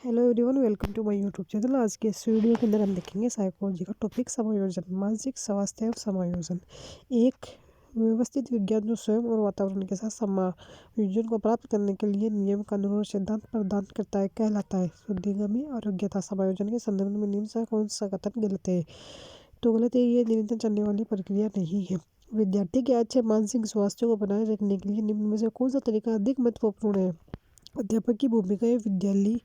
Hello everyone, welcome to my YouTube channel. आज के इस वीडियो के अंदर हम देखेंगे साइकोलॉजी का टॉपिक समायोजन, मानसिक स्वास्थ्य और समायोजन। एक व्यवस्थित विज्ञान जो स्वयं और वातावरण के साथ समायोजन को प्राप्त करने के लिए नियम, कानून और सिद्धांत प्रदान करता है, कहलाता है। शुद्धिगामी आरोग्यता समायोजन के संदर्भ में निम्न से कौन सा कथन गलत है? तो गलत है, ये निरंतर चलने वाली प्रक्रिया नहीं है। विद्यार्थी के अच्छे मानसिक स्वास्थ्य को बनाए रखने के लिए निम्न में से कौन सा तरीका अधिक महत्वपूर्ण है? अध्यापक की भूमिका है विद्यालय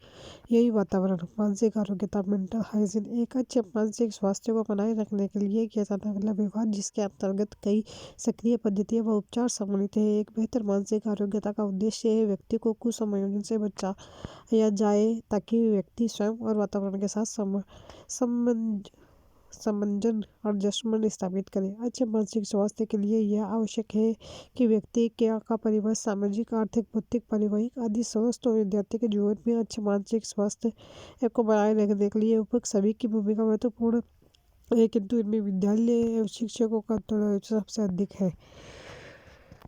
यही वातावरण, मानसिक आरोग्यता, मेंटल हाइजीन। एक अच्छे मानसिक स्वास्थ्य को बनाए रखने के लिए किया जाने वाला व्यवहार, जिसके अंतर्गत कई सक्रिय पद्धतियां व उपचार सम्मिलित है। एक बेहतर मानसिक आरोग्यता का उद्देश्य है व्यक्ति को कुसंयोजन से बचाया जाए, ताकि व्यक्ति स्वयं और वातावरण के साथ समंजन एडजस्टमेंट स्थापित करें। अच्छे मानसिक स्वास्थ्य के लिए यह आवश्यक है कि व्यक्ति का परिवेश सामाजिक, आर्थिक, भौतिक, पारिवारिक आदि स्वस्थ हो। विद्यार्थी के जीवन में अच्छे मानसिक स्वास्थ्य को बनाए रखने के लिए उपरोक्त सभी की भूमिका महत्वपूर्ण है, किंतु इनमें विद्यालय एवं शिक्षकों का थोड़ा सबसे अधिक है।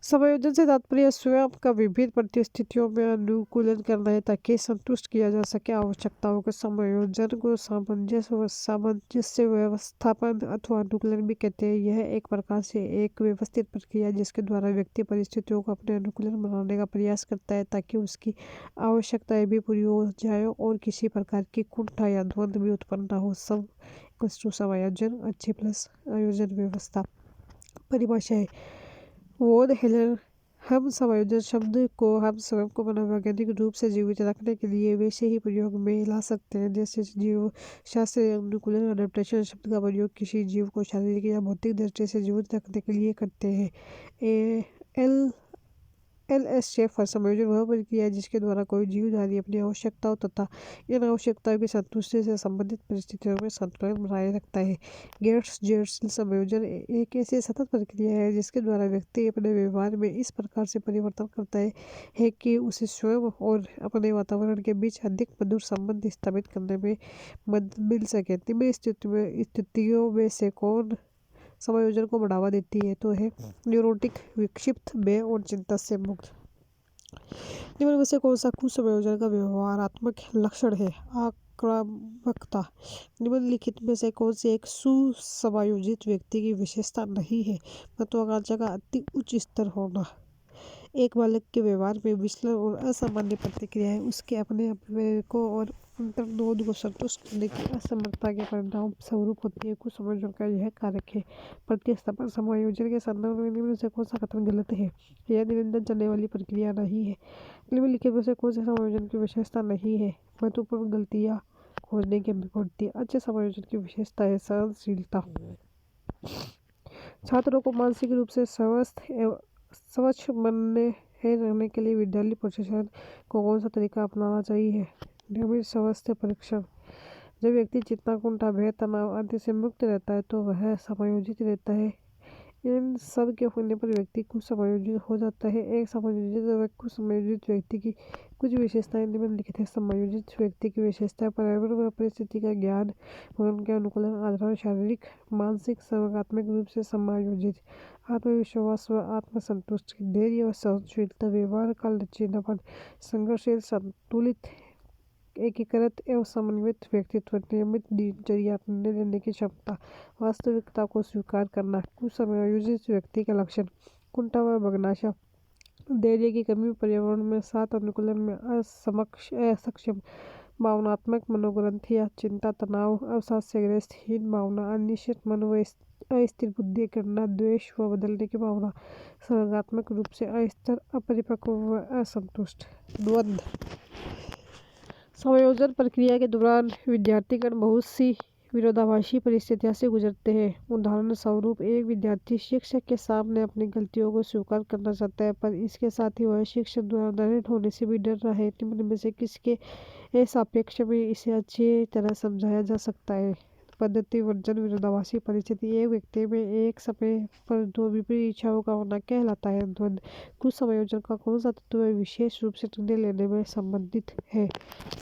समायोजन से तात्पर्य स्वयं का विभिन्न परिस्थितियों में अनुकूलन करना है, ताकि संतुष्ट किया जा सके आवश्यकताओं के। समायोजन को सामंजस्य व्यवस्थापन अथवा अनुकूलन भी कहते हैं। यह एक प्रकार से एक व्यवस्थित प्रक्रिया है, जिसके द्वारा व्यक्ति परिस्थितियों को अपने अनुकूलन बनाने का प्रयास करता है, ताकि उसकी आवश्यकताएं भी पूरी हो जाए और किसी प्रकार की कुंठा या द्वंद्व भी उत्पन्न न हो। समायोजन अच्छे प्लस आयोजन व्यवस्था। परिभाषा है वोड हेलर। हम समायोजन शब्द को हम स्वयं को मनोवैज्ञानिक रूप से जीवित रखने के लिए वैसे ही प्रयोग में ला सकते हैं, जैसे जीव शास्त्र अनुकूलन अडेप्टेशन शब्द का प्रयोग किसी जीव को शारीरिक या भौतिक दृष्टि से जीवित रखने के लिए करते हैं। LSF समायोजन वह प्रक्रिया है जिसके द्वारा कोई जीवधारी अपनी आवश्यकताओं तथा इन आवश्यकताओं की संतुष्टि से संबंधित परिस्थितियों में संतुलन बनाए रखता है। गेर्स समायोजन एक ऐसी सतत प्रक्रिया है जिसके द्वारा व्यक्ति अपने व्यवहार में इस प्रकार से परिवर्तन करता है कि उसे स्वयं और अपने वातावरण के बीच अधिक मधुर संबंध स्थापित करने में मदद मिल सके। निम्न स्थितियों में से कौन समायोजन को बढ़ावा देती है? तो है न्यूरोटिक, विक्षिप्त, भय और चिंता से मुक्त। निम्न में से कौन सा कुसंयोजन का व्यवहारात्मक लक्षण है? आक्रामकता। निम्नलिखित में से कौन सी एक सुसमायोजित व्यक्ति की विशेषता नहीं है? महत्वाकांक्षा का अति उच्च स्तर होना। एक बालक के व्यवहार में विचलन और असामान्य प्रतिक्रियाएं उसके अपने विवेकों और अंतर्बोध को संतुष्ट करने की असमर्थता के परिणाम स्वरूप होती है। कुसंयोजन का यह कारक है। प्रतिस्थापन। समायोजन के संदर्भ में निम्न से कौन सा कथन गलत है? यह निरंतर चलने वाली प्रक्रिया नहीं है। निम्नलिखित में से कौन से समायोजन की विशेषता नहीं है? महत्वपूर्ण गलतियां खोजने की प्रवृत्ति। अच्छे समायोजन की विशेषता है सहनशीलता। छात्रों को मानसिक रूप से स्वस्थ एवं स्वच्छ बनने रहने के लिए विद्यालय प्रशासन को कौन सा तरीका अपनाना चाहिए? नियमित स्वास्थ्य परीक्षण। जब व्यक्ति चिंता, कुंठा, भय, तनाव आदि से मुक्त रहता है तो वह समायोजित रहता है। इन सब के होने पर व्यक्ति कुसंयोजित हो जाता है। एक समायोजित व कुसंयोजित व्यक्ति की कुछ विशेषताएं निम्नलिखित है। समायोजित व्यक्ति की विशेषताएं पर्यावरण व परिस्थिति का ज्ञान, उनके अनुकूलन, आचरण, शारीरिक, मानसिक, संवेगात्मक रूप से समायोजित, आत्मविश्वास व आत्मसंतुष्ट, धैर्य व सहनशीलता, व्यवहार का लचीलापन, संघर्षशील, संतुलित, एकीकृत एवं समन्वित व्यक्तित्व, नियमित दिनचर्या, निर्णय लेने की क्षमता, वास्तविकता को स्वीकार करना। कुसंयोजित व्यक्ति के लक्षण: कुंठा व भग्नाशय, धैर्य की कमी, पर्यावरण में साथ अनुकूलन में असक्षम, भावनात्मक मनोग्रंथियां, चिंता, तनाव, अवसाद से ग्रस्त, हीन भावना, अनिश्चित मन व अस्थिर बुद्धि, घृणा, द्वेष व बदलने की भावना, संवेगात्मक रूप से अस्थिर, अपरिपक्व व असंतुष्ट। द्वंद्व। समायोजन प्रक्रिया के दौरान विद्यार्थीगण बहुत सी विरोधाभासी परिस्थितियों से गुजरते हैं। उदाहरण स्वरूप, एक विद्यार्थी शिक्षक के सामने अपनी गलतियों को स्वीकार करना चाहता है, पर इसके साथ ही वह शिक्षक द्वारा दंडित होने से भी डर रहा है। निम्न में से किसके सापेक्ष में इसे अच्छी तरह समझाया जा सकता है? पद्धति वर्जन। विरोधाभासी परिस्थिति एक व्यक्ति में एक समय पर दो विपरीत इच्छाओं का होना कहलाता है। द्वंद्व। कुसंयोजन का कौन सा तत्व विशेष रूप से निर्णय लेने में संबंधित है?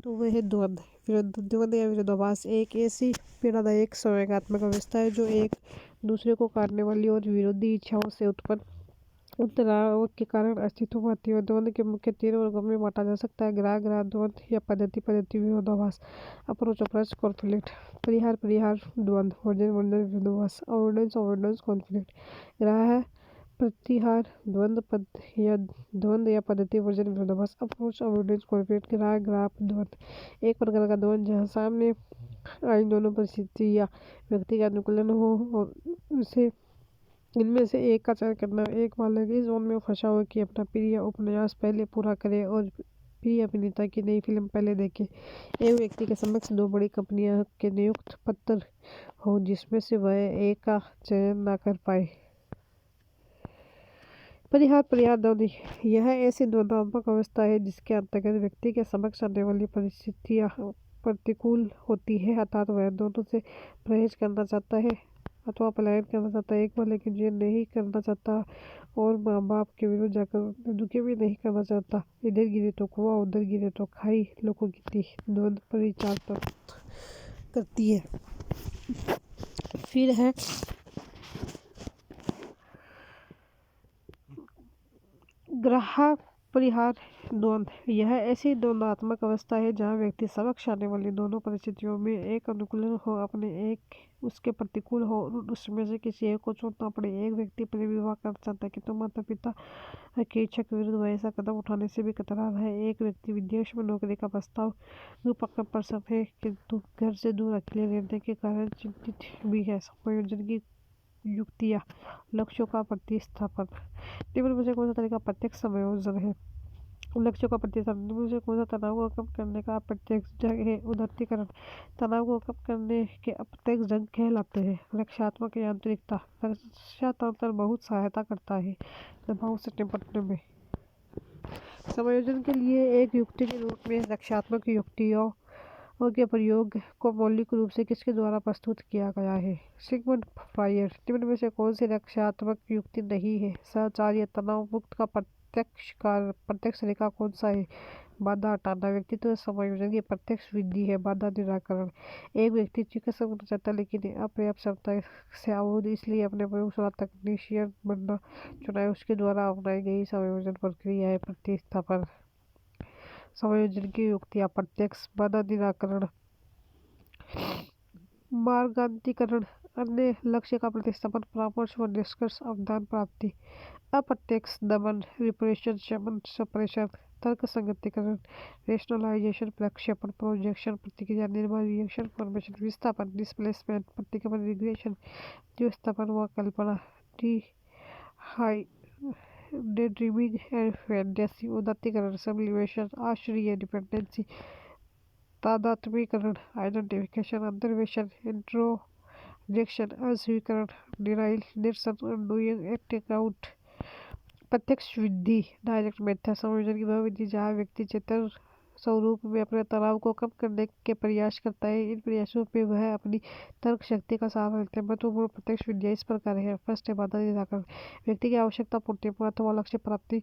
तो वह है द्वंद्व। द्वंद्व या विरोधाभास एक ऐसी पीड़ादायक संवेगात्मक अवस्था है जो एक दूसरे को काटने वाली और विरोधी इच्छाओं से उत्पन्न उन तनाव के कारण अस्तित्व में आती है। द्वंद्व के मुख्य 3 वर्गों में बांटा जा सकता है: ग्राह द्वंद्व या पद्धति विरोधाभास, अप्रोच कॉन्फ्लिक्ट, परिहार द्वंद्व, वर्जन विरोधाभास, अवॉइडेंस कॉन्फ्लिक्ट। ग्राह प्रतिहार द्वंद्व या पद्धति वर्जन विरोधाभास, अप्रोच अवॉइडेंस कॉन्फ्लिक्ट। ग्राह द्वंद्व एक प्रकार का द्वंद्व जहाँ सामने आई दोनों परिस्थिति या व्यक्ति का अनुकूलन हो और उसे इनमें से एक का चयन करना। एक बालक इस जोन में फंसा हो कि अपना प्रिय उपन्यास पहले पूरा करे और प्रिय अभिनेता की नई फिल्म पहले देखे। एक व्यक्ति के समक्ष 2 बड़ी कंपनियों के नियुक्त पत्र हो जिसमें से वह एक का चयन ना कर पाए। परिहार द्वंद्व यह ऐसी द्वंद्वात्मक अवस्था है जिसके अंतर्गत व्यक्ति के समक्ष आने वाली परिस्थितियां प्रतिकूल होती है, अर्थात वह दोनों से परहेज करना चाहता है अथवा पलायन करना चाहता है। एक बार लेकिन ये नहीं करना चाहता और माँ बाप के विरुद्ध जाकर दुखी भी नहीं करना चाहता। इधर गिरे तो कुआं, उधर गिरे तो खाई लोकोगीति द्वंद्व परिचार करती है। फिर है ग्राह परिहार द्वंद्व यह ऐसी द्वंद्वात्मक अवस्था है जहाँ व्यक्ति समक्ष आने वाली दोनों परिस्थितियों में एक अनुकूलन हो, अपने एक उसके प्रतिकूल हो और उसमें से किसी एक को चुनना पड़े। एक व्यक्ति प्रेम विवाह करना चाहता है किंतु माता पिता की इच्छा के विरुद्ध वह ऐसा कदम उठाने से भी कतरा रहा है। एक व्यक्ति विदेश में नौकरी का प्रस्ताव पक्का पसंद है किंतु घर से दूर अकेले रहने के कारण चिंतित भी है। समायोजन की युक्तियाँ, लक्ष्यों का प्रतिस्थापन। निम्न में से कौन सा तरीका प्रत्यक्ष समायोजन है? लक्ष्यों का प्रतिस्थापन। निम्न में से कौन सा तनाव को कम करने का अप्रत्यक्ष ढंग है? उदात्तीकरण तनाव को कम करने के अप्रत्यक्ष ढंग कहलाते हैं। लक्ष्यात्मक यांत्रिकता लक्ष्यांतर बहुत सहायता करता है दबाव से निपटने में। समायोजन के लिए एक युक्ति के रूप में लक्ष्यात्मक युक्तियों के प्रयोग को मौलिक रूप से किसके द्वारा प्रस्तुत किया गया है? Sigmund Freud. निम्न में से कौन सी लक्ष्यात्मक युक्ति नहीं है? सहचार या तनाव मुक्त का प्रत्यक्ष तरीका कौन सा है? बाधा हटाना व्यक्तित्व समायोजन की प्रत्यक्ष विधि है। बाधा निराकरण एक व्यक्ति चिकित्सक बनना चाहता लेकिन अपर्याप्त क्षमता से अवरुद्ध, इसलिए अपने प्रयोगशाला तकनीशियन बनना चुना है। उसके द्वारा अपनाई गई समायोजन प्रक्रिया है प्रतिस्थापन। समायोजन की युक्तियाँ प्रत्यक्ष, बाधा निराकरण, मार्गांतरीकरण, अन्य लक्ष्य का प्रतिस्थापन, परामर्श व निष्कर्ष, अवधान प्राप्ति। अप्रत्यक्ष दमन, रिप्रेशन, शमन, सप्रेशन, तर्क संगतीकरण, रेशनलाइजेशन, प्रक्षेपण, प्रोजेक्शन, प्रतिक्रिया निर्माण, रिएक्शन फॉर्मेशन, विस्थापन, डिस्प्लेसमेंट, प्रतिगमन, रिग्रेशन, द्विस्थापन व कल्पना, डेड्रीमिंग एंड फैंटेसी, उदात्तीकरण, सब्लिमेशन, आश्रय, डिपेंडेंसी, तादात्म्यीकरण, आइडेंटिफिकेशन, अंतर्वेशन, इंट्रोजेक्शन, अस्वीकरण, डिनाइल, निरसन, अनडूइंग, एक्टिंग आउट। प्रत्यक्ष विधि, डायरेक्ट मेथड। समायोजन की वह विधि जहाँ व्यक्ति चेतन स्वरूप में अपने तनाव को कम करने के प्रयास करता है। इन प्रयासों में वह अपनी तर्क शक्ति का सहारा लेते हैं। महत्वपूर्ण प्रत्यक्ष विधियाँ इस प्रकार है। फर्स्ट है बाधा निराकरण। व्यक्ति की आवश्यकता पूर्ति में अथवा लक्ष्य प्राप्ति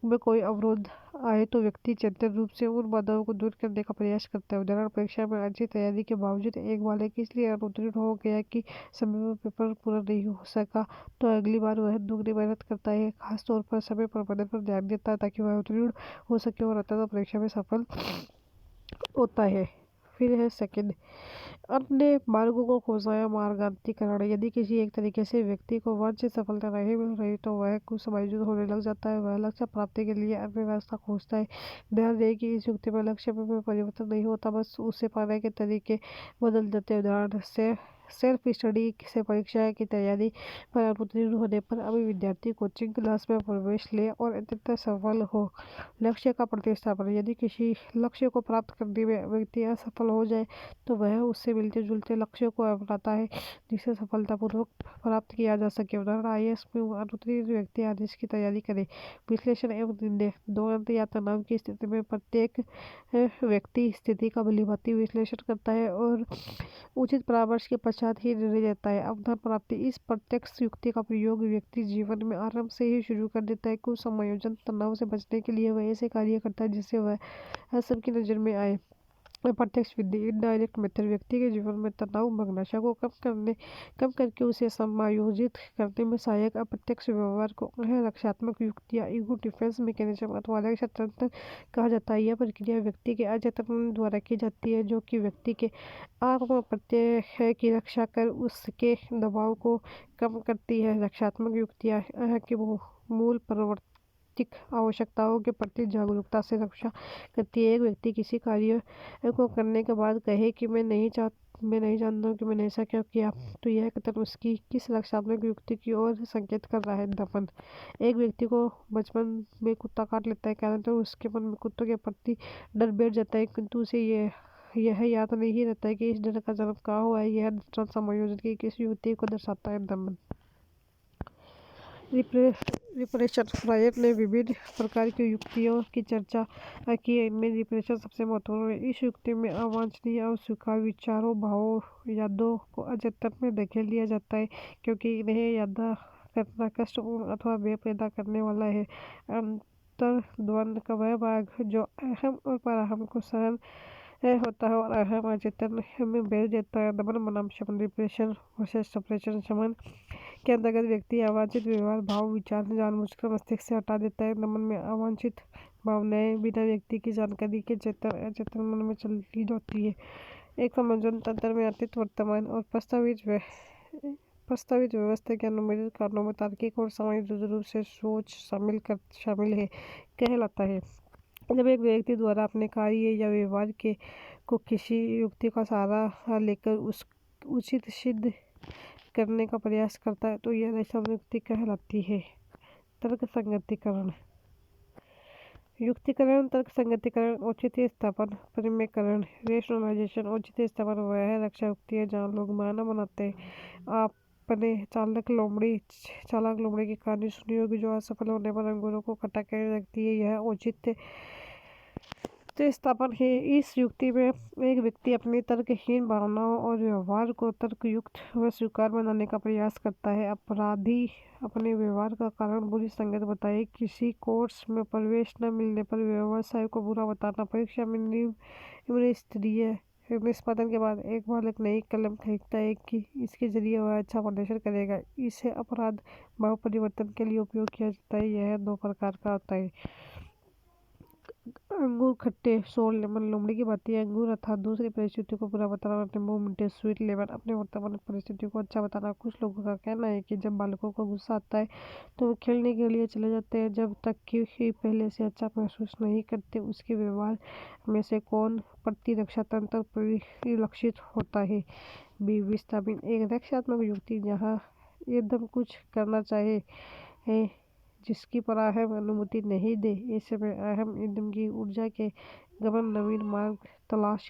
में कोई अवरोध आए तो व्यक्ति चेतन रूप से उन बाधाओं को दूर करने का प्रयास करता है। उदाहरण, परीक्षा में अच्छी तैयारी के बावजूद एक बालक इसलिए अनुत्तीर्ण हो गया कि समय में पेपर पूरा नहीं हो सका तो अगली बार वह दुगनी मेहनत करता है। खासतौर पर समय प्रबंधन पर ध्यान देता है ताकि वह उत्तीर्ण हो सके और अंततः परीक्षा में सफल होता है। फिर है सेकंड, अन्य मार्गों को खोजना या मार्गांतरीकरण। यदि किसी एक तरीके से व्यक्ति को वांछित सफलता नहीं मिल रही तो वह कुछ समायोजित होने लग जाता है। वह लक्ष्य प्राप्ति के लिए अन्य रास्ता खोजता है। ध्यान दें कि इस युक्ति में लक्ष्य में परिवर्तन नहीं होता, बस उसे पाने के तरीके बदल जाते हैं। उदाहरण से सेल्फ स्टडी से परीक्षा की तैयारी पर अनुत्तीर्ण होने पर अभी विद्यार्थी कोचिंग क्लास में प्रवेश ले और अंततः सफल हो। लक्ष्य का प्रतिस्थापन। यदि किसी लक्ष्य को प्राप्त करने में व्यक्ति असफल हो जाए तो वह उससे मिलते जुलते लक्ष्यों को अपनाता है जिसे सफलतापूर्वक प्राप्त किया जा सके। उदाहरण, आईएएस में अनुत्तीर्ण व्यक्ति आदेश की तैयारी करे। विश्लेषण एवं निर्णय। द्वंद्व या तनाव की स्थिति में प्रत्येक व्यक्ति स्थिति का भलीभांति विश्लेषण करता है और उचित परामर्श के पश्चात ही निर्णय लेता है। अवधान प्राप्ति। इस प्रत्यक्ष युक्ति का प्रयोग व्यक्ति जीवन में आरंभ से ही शुरू कर देता है। कुछ समायोजन तनाव से बचने के लिए वह ऐसे कार्य करता है जिससे वह सबकी नजर में आए। अप्रत्यक्ष विधि इनडायरेक्ट मेथड व्यक्ति के जीवन में तनाव भग्नाशा को कम करके उसे समायोजित करने में सहायक अप्रत्यक्ष व्यवहार को रक्षात्मक युक्तियाँ ईगो डिफेंस मैकेनिज्म अथवा रक्षा तंत्र कहा जाता है। यह प्रक्रिया व्यक्ति के अचेतन मन द्वारा की जाती है, जो कि व्यक्ति के आत्म प्रत्यय की रक्षा कर उसके दबाव को कम करती है। रक्षात्मक युक्तियाँ की मूल प्रवृत्ति आवश्यकताओं के प्रति जागरूकता से रक्षा करती है। एक व्यक्ति किसी कार्य को करने के बाद कहे कि मैं नहीं जानता हूँ कि मैंने ऐसा क्यों किया, तो यह कथन उसकी किस रक्षात्मक युक्ति की ओर संकेत कर रहा है? दमन। एक व्यक्ति को बचपन में कुत्ता काट लेता है, कारण तो उसके मन में कुत्तों के प्रति डर बैठ जाता है, किंतु उसे यह याद नहीं रहता है कि इस डर का जन्म कहाँ हुआ है। यह दृष्टांत समायोजन की किस युक्ति को दर्शाता है? दमन। रिप्रेशन। फ्रायड ने विभिन्न प्रकार की युक्तियों की चर्चा की, इनमें रिप्रेशन सबसे महत्वपूर्ण है। इस युक्ति में अवांछनीय अस्वीकार विचारों, भावों, यादों को अचेतन में धकेल दिया जाता है, क्योंकि इन्हें याद करना कष्टपूर्ण अथवा भय पैदा करने वाला है। अंतर्द्वंद का वह भाग जो अहम और पराहम को सहन होता है और अहम अचेतन में भेज देता है। दमन बनाम शमन। Repression versus suppression. शमन के अंतर्गत व्यक्ति अवांछित व्यवहार, भाव, विचार जानबूझकर मस्तिष्क से हटा देता है। दमन में अवांछित भावनाएं बिना व्यक्ति की जानकारी के अचेतन मन में चली जाती है। एक संयोजन तंत्र में अतीत, वर्तमान और प्रस्तावित व्यवस्था के अनुमोदित कारणों में तार्किक और समायोजित रूप से सोच शामिल है कहलाता है। जब एक व्यक्ति द्वारा अपने कार्य या व्यवहार को किसी युक्ति का सहारा लेकर उचित सिद्ध करने का प्रयास करता है, तो यह युक्ति कहलाती है। तर्क संगतिकरण। युक्तिकरण, तर्क संगतिकरण, औचित्य स्थापन, परिमेयकरण, रेशनलाइजेशन। औचित्य स्थापन वह है रक्षा युक्ति है जहाँ लोग बहाना बनाते हैं। आपने चालाक लोमड़ी की कहानी सुनी होगी, जो असफल होने पर अंगूरों को खट्टा कर रखती है। यह औचित्य स्थापन है। इस युक्ति में एक व्यक्ति अपनी तर्कहीन भावनाओं और व्यवहार को तर्कयुक्त व स्वीकार बनाने का प्रयास करता है। अपराधी अपने व्यवहार का कारण बुरी संगत बताए, किसी कोर्स में प्रवेश न मिलने पर व्यवसाय को बुरा बताना, परीक्षा में निम्न स्तरीय निष्पादन के बाद एक बालक नई कलम खरीदता है कि इसके जरिए वह अच्छा प्रदर्शन करेगा, इसे अपराध भाव परिवर्तन के लिए उपयोग किया जाता है। यह दो प्रकार का होता है। अंगूर खट्टे, सोर लेमन। लोमड़ी की बात है अंगूर अर्थात दूसरी परिस्थितियों को बुरा बताना, नींबू मीठे, स्वीट लेमन अपने वर्तमान परिस्थितियों को अच्छा बताना। कुछ लोगों का कहना है कि जब बालकों को गुस्सा आता है तो वो खेलने के लिए चले जाते हैं, जब तक कि पहले से अच्छा महसूस नहीं करते। उसके व्यवहार में से कौन प्रतिरक्षा तंत्र परिलक्षित होता है? विस्थापन। एक रक्षात्मक युक्ति जहाँ एकदम कुछ करना चाहे है जिसकी पराहम अनुमति नहीं दे, ऐसे में अहम एकदम की ऊर्जा के गमन नवीन मार्ग तलाश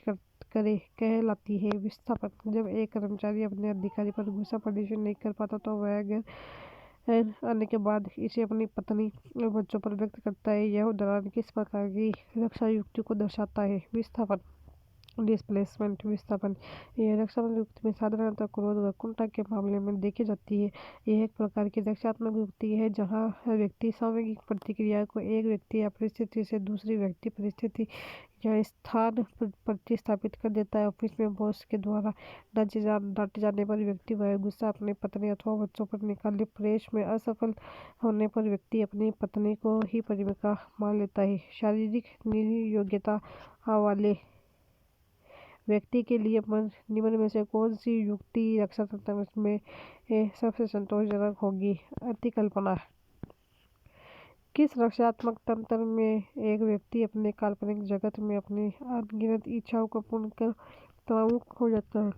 करे कहलाती है। विस्थापन। जब एक कर्मचारी अपने अधिकारी पर गुस्सा प्रदर्शित नहीं कर पाता तो वह घर आने के बाद इसे अपनी पत्नी और बच्चों पर व्यक्त करता है। यह उदाहरण किस प्रकार की रक्षा युक्ति को दर्शाता है? विस्थापन। डिस्प्लेसमेंट। विस्थापन। यह रक्षात्मक युक्ति में साधारणतः क्रोध व कुंठा के मामले में देखी जाती है। यह एक प्रकार की रक्षात्मक युक्ति है जहाँ व्यक्ति सामूहिक प्रतिक्रिया को एक व्यक्ति या परिस्थिति से दूसरी व्यक्ति, परिस्थिति या स्थान प्रतिस्थापित कर देता है। ऑफिस में बॉस के द्वारा डांटे जाने पर व्यक्ति वह गुस्सा अपनी पत्नी अथवा बच्चों पर निकाले। प्रेस में असफल होने पर व्यक्ति अपनी पत्नी को ही परिमेय मान लेता है। शारीरिक नियोग्यता वाले व्यक्ति के लिए निम्न में से कौन सी युक्ति रक्षा तंत्र में सबसे संतोषजनक होगी? अतिकल्पना। किस रक्षात्मक तंत्र में एक व्यक्ति अपने काल्पनिक जगत में अपनी अनगिनत इच्छाओं को पूर्ण कर तनावमुक्त हो जाता है?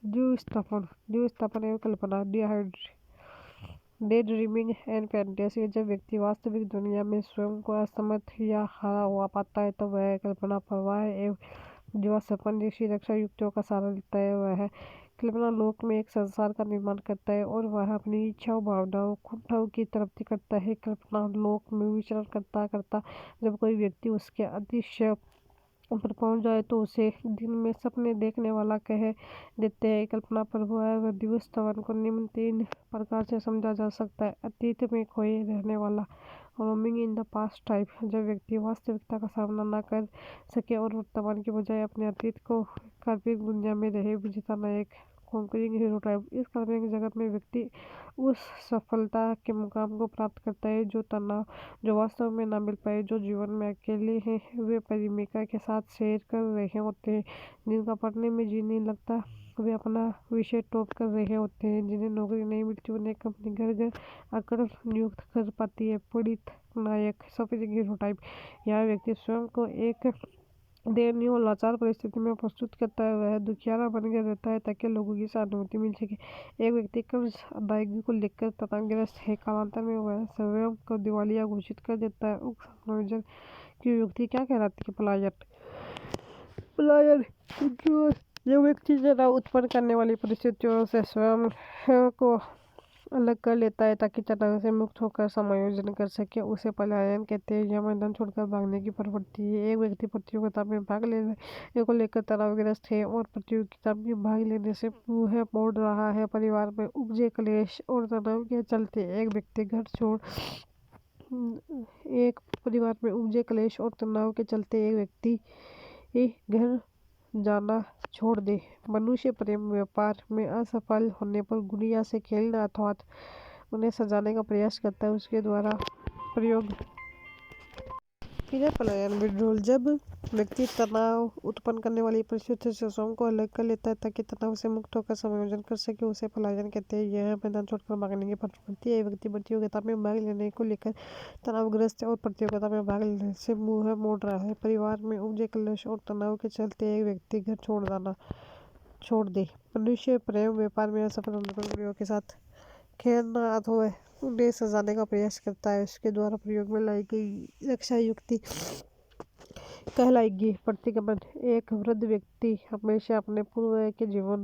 जीवस्थापन एवं कल्पना। Day dreaming and fantasy. जब व्यक्ति वास्तविक दुनिया में स्वयं को असमर्थ या हारा हुआ पाता है तो वह कल्पना प्रवाह एवं जीवस्थापन जैसी रक्षा युक्तियों का सहारा लेता है। वह कल्पना लोक में एक संसार का निर्माण करता है और वह अपनी इच्छाओं, भावनाओं, कुंठाओं की तृप्ति करता है। कल्पना लोक में विचरण करता करता जब कोई व्यक्ति उसके अदृश्य पर पहुंच जाए तो उसे दिन में सपने देखने वाला कह देते हैं। कल्पना प्रवाह व दिवस्थापन को निम्न तीन प्रकार से समझा जा सकता है। अतीत में खोए रहने वाला, roaming in the past type, जब व्यक्ति वास्तविकता का सामना न कर सके और वर्तमान के बजाय अपने अतीत को काल्पनिक दुनिया में रहे बिताना एक कॉन्करिंग हीरो टाइप। इस काल्पनिक जगत में व्यक्ति उस सफलता के मुकाम को प्राप्त करता है जो वास्तव में ना मिल पाए। जो जीवन में अकेले हैं वे प्रेमिका के साथ शेयर कर रहे होते हैं, जिनका पढ़ने में जी नहीं लगता वे अपना विषय टॉप कर रहे होते हैं, जिन्हें नौकरी नहीं मिलती उन्हें कंपनी घर घर आकर नियुक्त कर पाती है। पीड़ित नायक सफेद हीरो टाइप, यह व्यक्ति स्वयं को एक दयनीय और लाचार परिस्थिति में प्रस्तुत करता है। वह दुखियारा बनकर रहता है ताकि लोगों की सहानुभूति मिल सके। एक व्यक्ति कर्ज अदायगी को लेकर तनावग्रस्त है, कालांतर में वह स्वयं को दिवालिया घोषित कर देता है। उक्त समायोजन की युक्ति क्या कहलाती है? पलायन। पलायन जो व्यक्ति तनाव उत्पन्न करने वाली परिस्थितियों से स्वयं को अलग कर लेता है ताकि तनाव से मुक्त होकर समायोजन कर सके, उसे पलायन कहते हैं। यह मैदान छोड़कर भागने की प्रवृत्ति है। एक व्यक्ति प्रतियोगिता में भाग लेने को लेकर तनावग्रस्त है और प्रतियोगिता में भाग लेने से मुंह मोड़ रहा है। परिवार में उपजे क्लेश और तनाव के चलते एक व्यक्ति घर जाना छोड़ दे। मनुष्य प्रेम व्यापार में असफल होने पर गुड़िया से खेलना अथवा उन्हें सजाने का प्रयास करता है, उसके द्वारा प्रयोग। पलायन विड्रॉल, जब व्यक्ति तनाव उत्पन्न करने वाली परिस्थिति से स्वयं को अलग कर लेता है ताकि तनाव से मुक्त होकर समायोजन कर सके, उसे पलायन कहते हैं। यह मैदान छोड़कर भागने की प्रवृत्ति है। व्यक्ति प्रतियोगिता में भाग लेने को लेकर तनावग्रस्त है और प्रतियोगिता में भाग लेने से मुंह मोड़ रहा है। परिवार में उपजे क्लेश और तनाव के चलते एक व्यक्ति घर छोड़ दे। मनुष्य प्रेम व्यापार में असफल होने पर गुड़ियों के साथ खेलना अथवा उन्हें सजाने का प्रयास करता है, उसके द्वारा प्रयोग में लाई गई रक्षा युक्ति कहलाएगी प्रतिगमन। एक वृद्ध व्यक्ति हमेशा अपने पूर्व के जीवन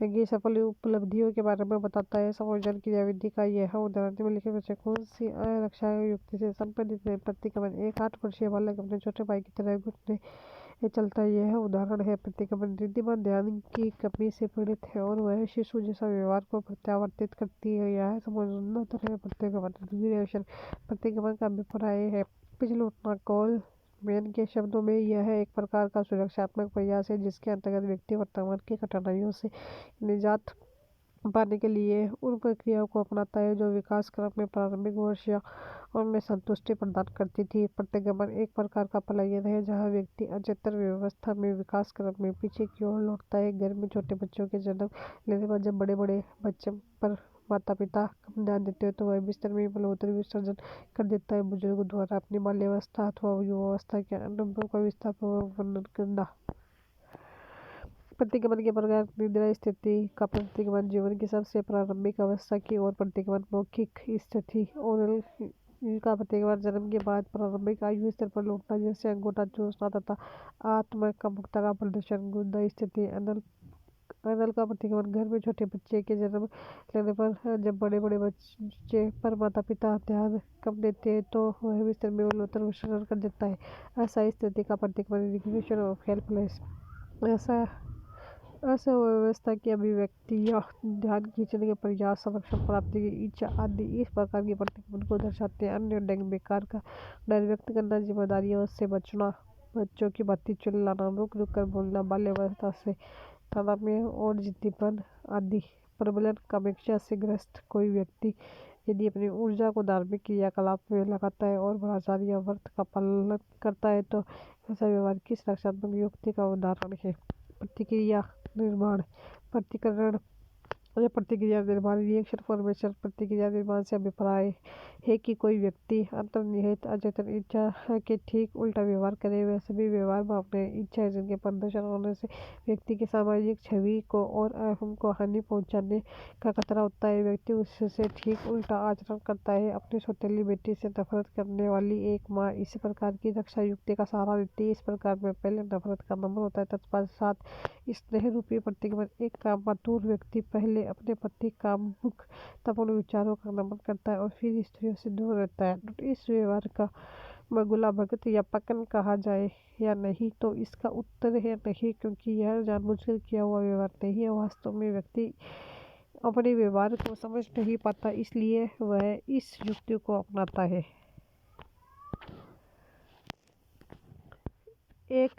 की सफल उपलब्धियों के बारे में बताता है। समायोजन क्रियाविधि का यह उदाहरण निम्नलिखित में से कौन सी रक्षा युक्ति से संबंधित है? प्रतिगमन, एक 8 वर्षीय बालक अपने छोटे भाई की तरह घुटने चलता है। यह उदाहरण है। प्रतिगमन, रिद्धिमान ध्यान की कमी से पीड़ित है और वह शिशु जैसा व्यवहार को प्रत्यावर्तित करती है। यह समानांतर है। प्रतिगमन, प्रतिगमन का अभिप्राय है पिछलौटना। कॉलमैन के शब्दों में यह एक प्रकार का सुरक्षात्मक प्रयास है जिसके अंतर्गत व्यक्ति वर्तमान की कठिनाइयों से निजात पाने के लिए उन प्रक्रियाओं को अपनाता है जो विकास क्रम में प्रारंभिक वर्ष या उनमें संतुष्टि प्रदान करती थी। प्रतिगमन एक प्रकार का पलायन है जहाँ व्यक्ति अचेतन व्यवस्था में विकास क्रम में पीछे की ओर लौटता है। घर में छोटे बच्चों के जन्म लेने पर जब बड़े बच्चे पर माता पिता कम ध्यान देते हैं तो वह बिस्तर में बलवोतरी विसर्जन कर देता है। बुजुर्ग द्वारा अपनी बाल्यावस्था अथवा युवावस्था के अनुभव का विस्तारपूर्वक वर्णन करना। प्रतिगमन के प्रकार, निद्रा स्थिति का प्रतिगमन, जीवन की सबसे प्रारंभिक अवस्था की ओर प्रतिगमन। मौखिक स्थिति, ओरल का प्रतिगमन, जन्म के बाद प्रारंभिक आयु स्तर पर लौटना जैसे अंगूठा चूसना तथा आत्मकामुकता का प्रदर्शन। गुदा स्थिति, अनल का प्रतिगमन, घर में छोटे बच्चे के जन्म लेने पर जब बड़े बच्चे पर माता पिता ध्यान कम देते हैं तो वह बिस्तर में बलवत्तर विसर्जन कर देता है। अस्थायी स्थिति का प्रतिगमन, रिग्रेशन ऑफ हेल्पलेस, अव्यवस्था की अभिव्यक्ति या ध्यान खींचने के प्रयास, संरक्षण प्राप्ति की इच्छा आदि इस प्रकार के प्रतिगमन को दर्शाते हैं। अन्य ढंग, बेकार का डर व्यक्त करना, जिम्मेदारियों से बचना, बच्चों की बातें चिल्लाना, रुक कर बोलना, बाल्यावस्था से तनाव में और जिद्दीपन आदि। प्रबलन, कामेक्षा से ग्रस्त कोई व्यक्ति यदि अपनी ऊर्जा को धार्मिक क्रियाकलाप में लगाता है और भ्रष्टाचार या व्रत का पालन करता है तो ऐसा व्यवहार किस रक्षात्मक युक्ति का उदाहरण है? प्रतिक्रिया निर्माण, प्रतिकरण या प्रतिक्रिया निर्माण, रिएक्शन फॉर्मेशन। प्रतिक्रिया निर्माण से अभिप्राय है कि कोई व्यक्ति अंतर्निहित अचेतन इच्छा के ठीक उल्टा व्यवहार करे। वह सभी व्यवहार भावनाएं इच्छा जिनके प्रदर्शन होने से व्यक्ति की सामाजिक छवि को और अहम को हानि पहुंचाने का खतरा होता है। व्यक्ति उससे ठीक उल्टा आचरण करता है। अपनी सौतेली बेटी से नफरत करने वाली एक माँ इस प्रकार की रक्षा युक्ति का सहारा लेती है। इस प्रकार में पहले नफरत का नंबर होता है, तत्पश्चात स्नेह रूपी प्रतिगमन। एक कामातुर व्यक्ति पहले अपने पति कामुक तपन विचारों का नमन करता है और फिर स्त्रियों से दूर रहता है। इस व्यवहार का मगुला भगत या पकन कहा जाए या नहीं, तो इसका उत्तर है नहीं, क्योंकि यह जानबूझकर किया हुआ व्यवहार नहीं है। वास्तव में व्यक्ति अपने व्यवहार को समझ नहीं पाता, इसलिए वह इस युक्ति को अपनाता है। एक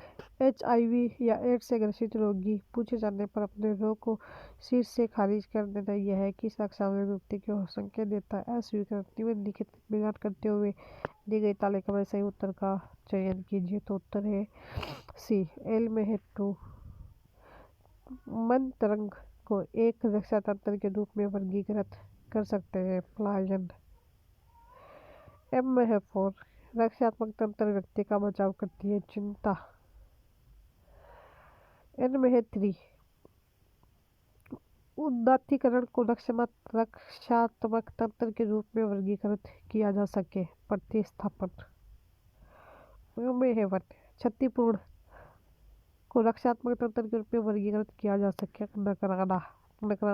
HIV या एड्स से ग्रसित रोगी पूछे जाने पर अपने रोग को शीर्ष से खारिज कर देना यह किस कक्षा में व्यक्ति को संकेत देता है? अस्वीकृति में लिखित बयान करते हुए दी गई तालिका में सही उत्तर का चयन कीजिए। तो उत्तर है सी, एल में है 2। मन तरंग को एक रक्षा तंत्र के रूप में वर्गीकृत कर सकते हैं, पलायन। एम में है 4, रक्षात्मक तंत्र व्यक्ति का बचाव करती है, चिंता। एन में है 3, उदात्तीकरण को रक्षात्मक तंत्र के रूप में वर्गीकृत किया जा सके, प्रतिस्थापन। में है 1, क्षतिपूर्ण को रक्षात्मक तंत्र के रूप में वर्गीकृत किया जा सके, नकराना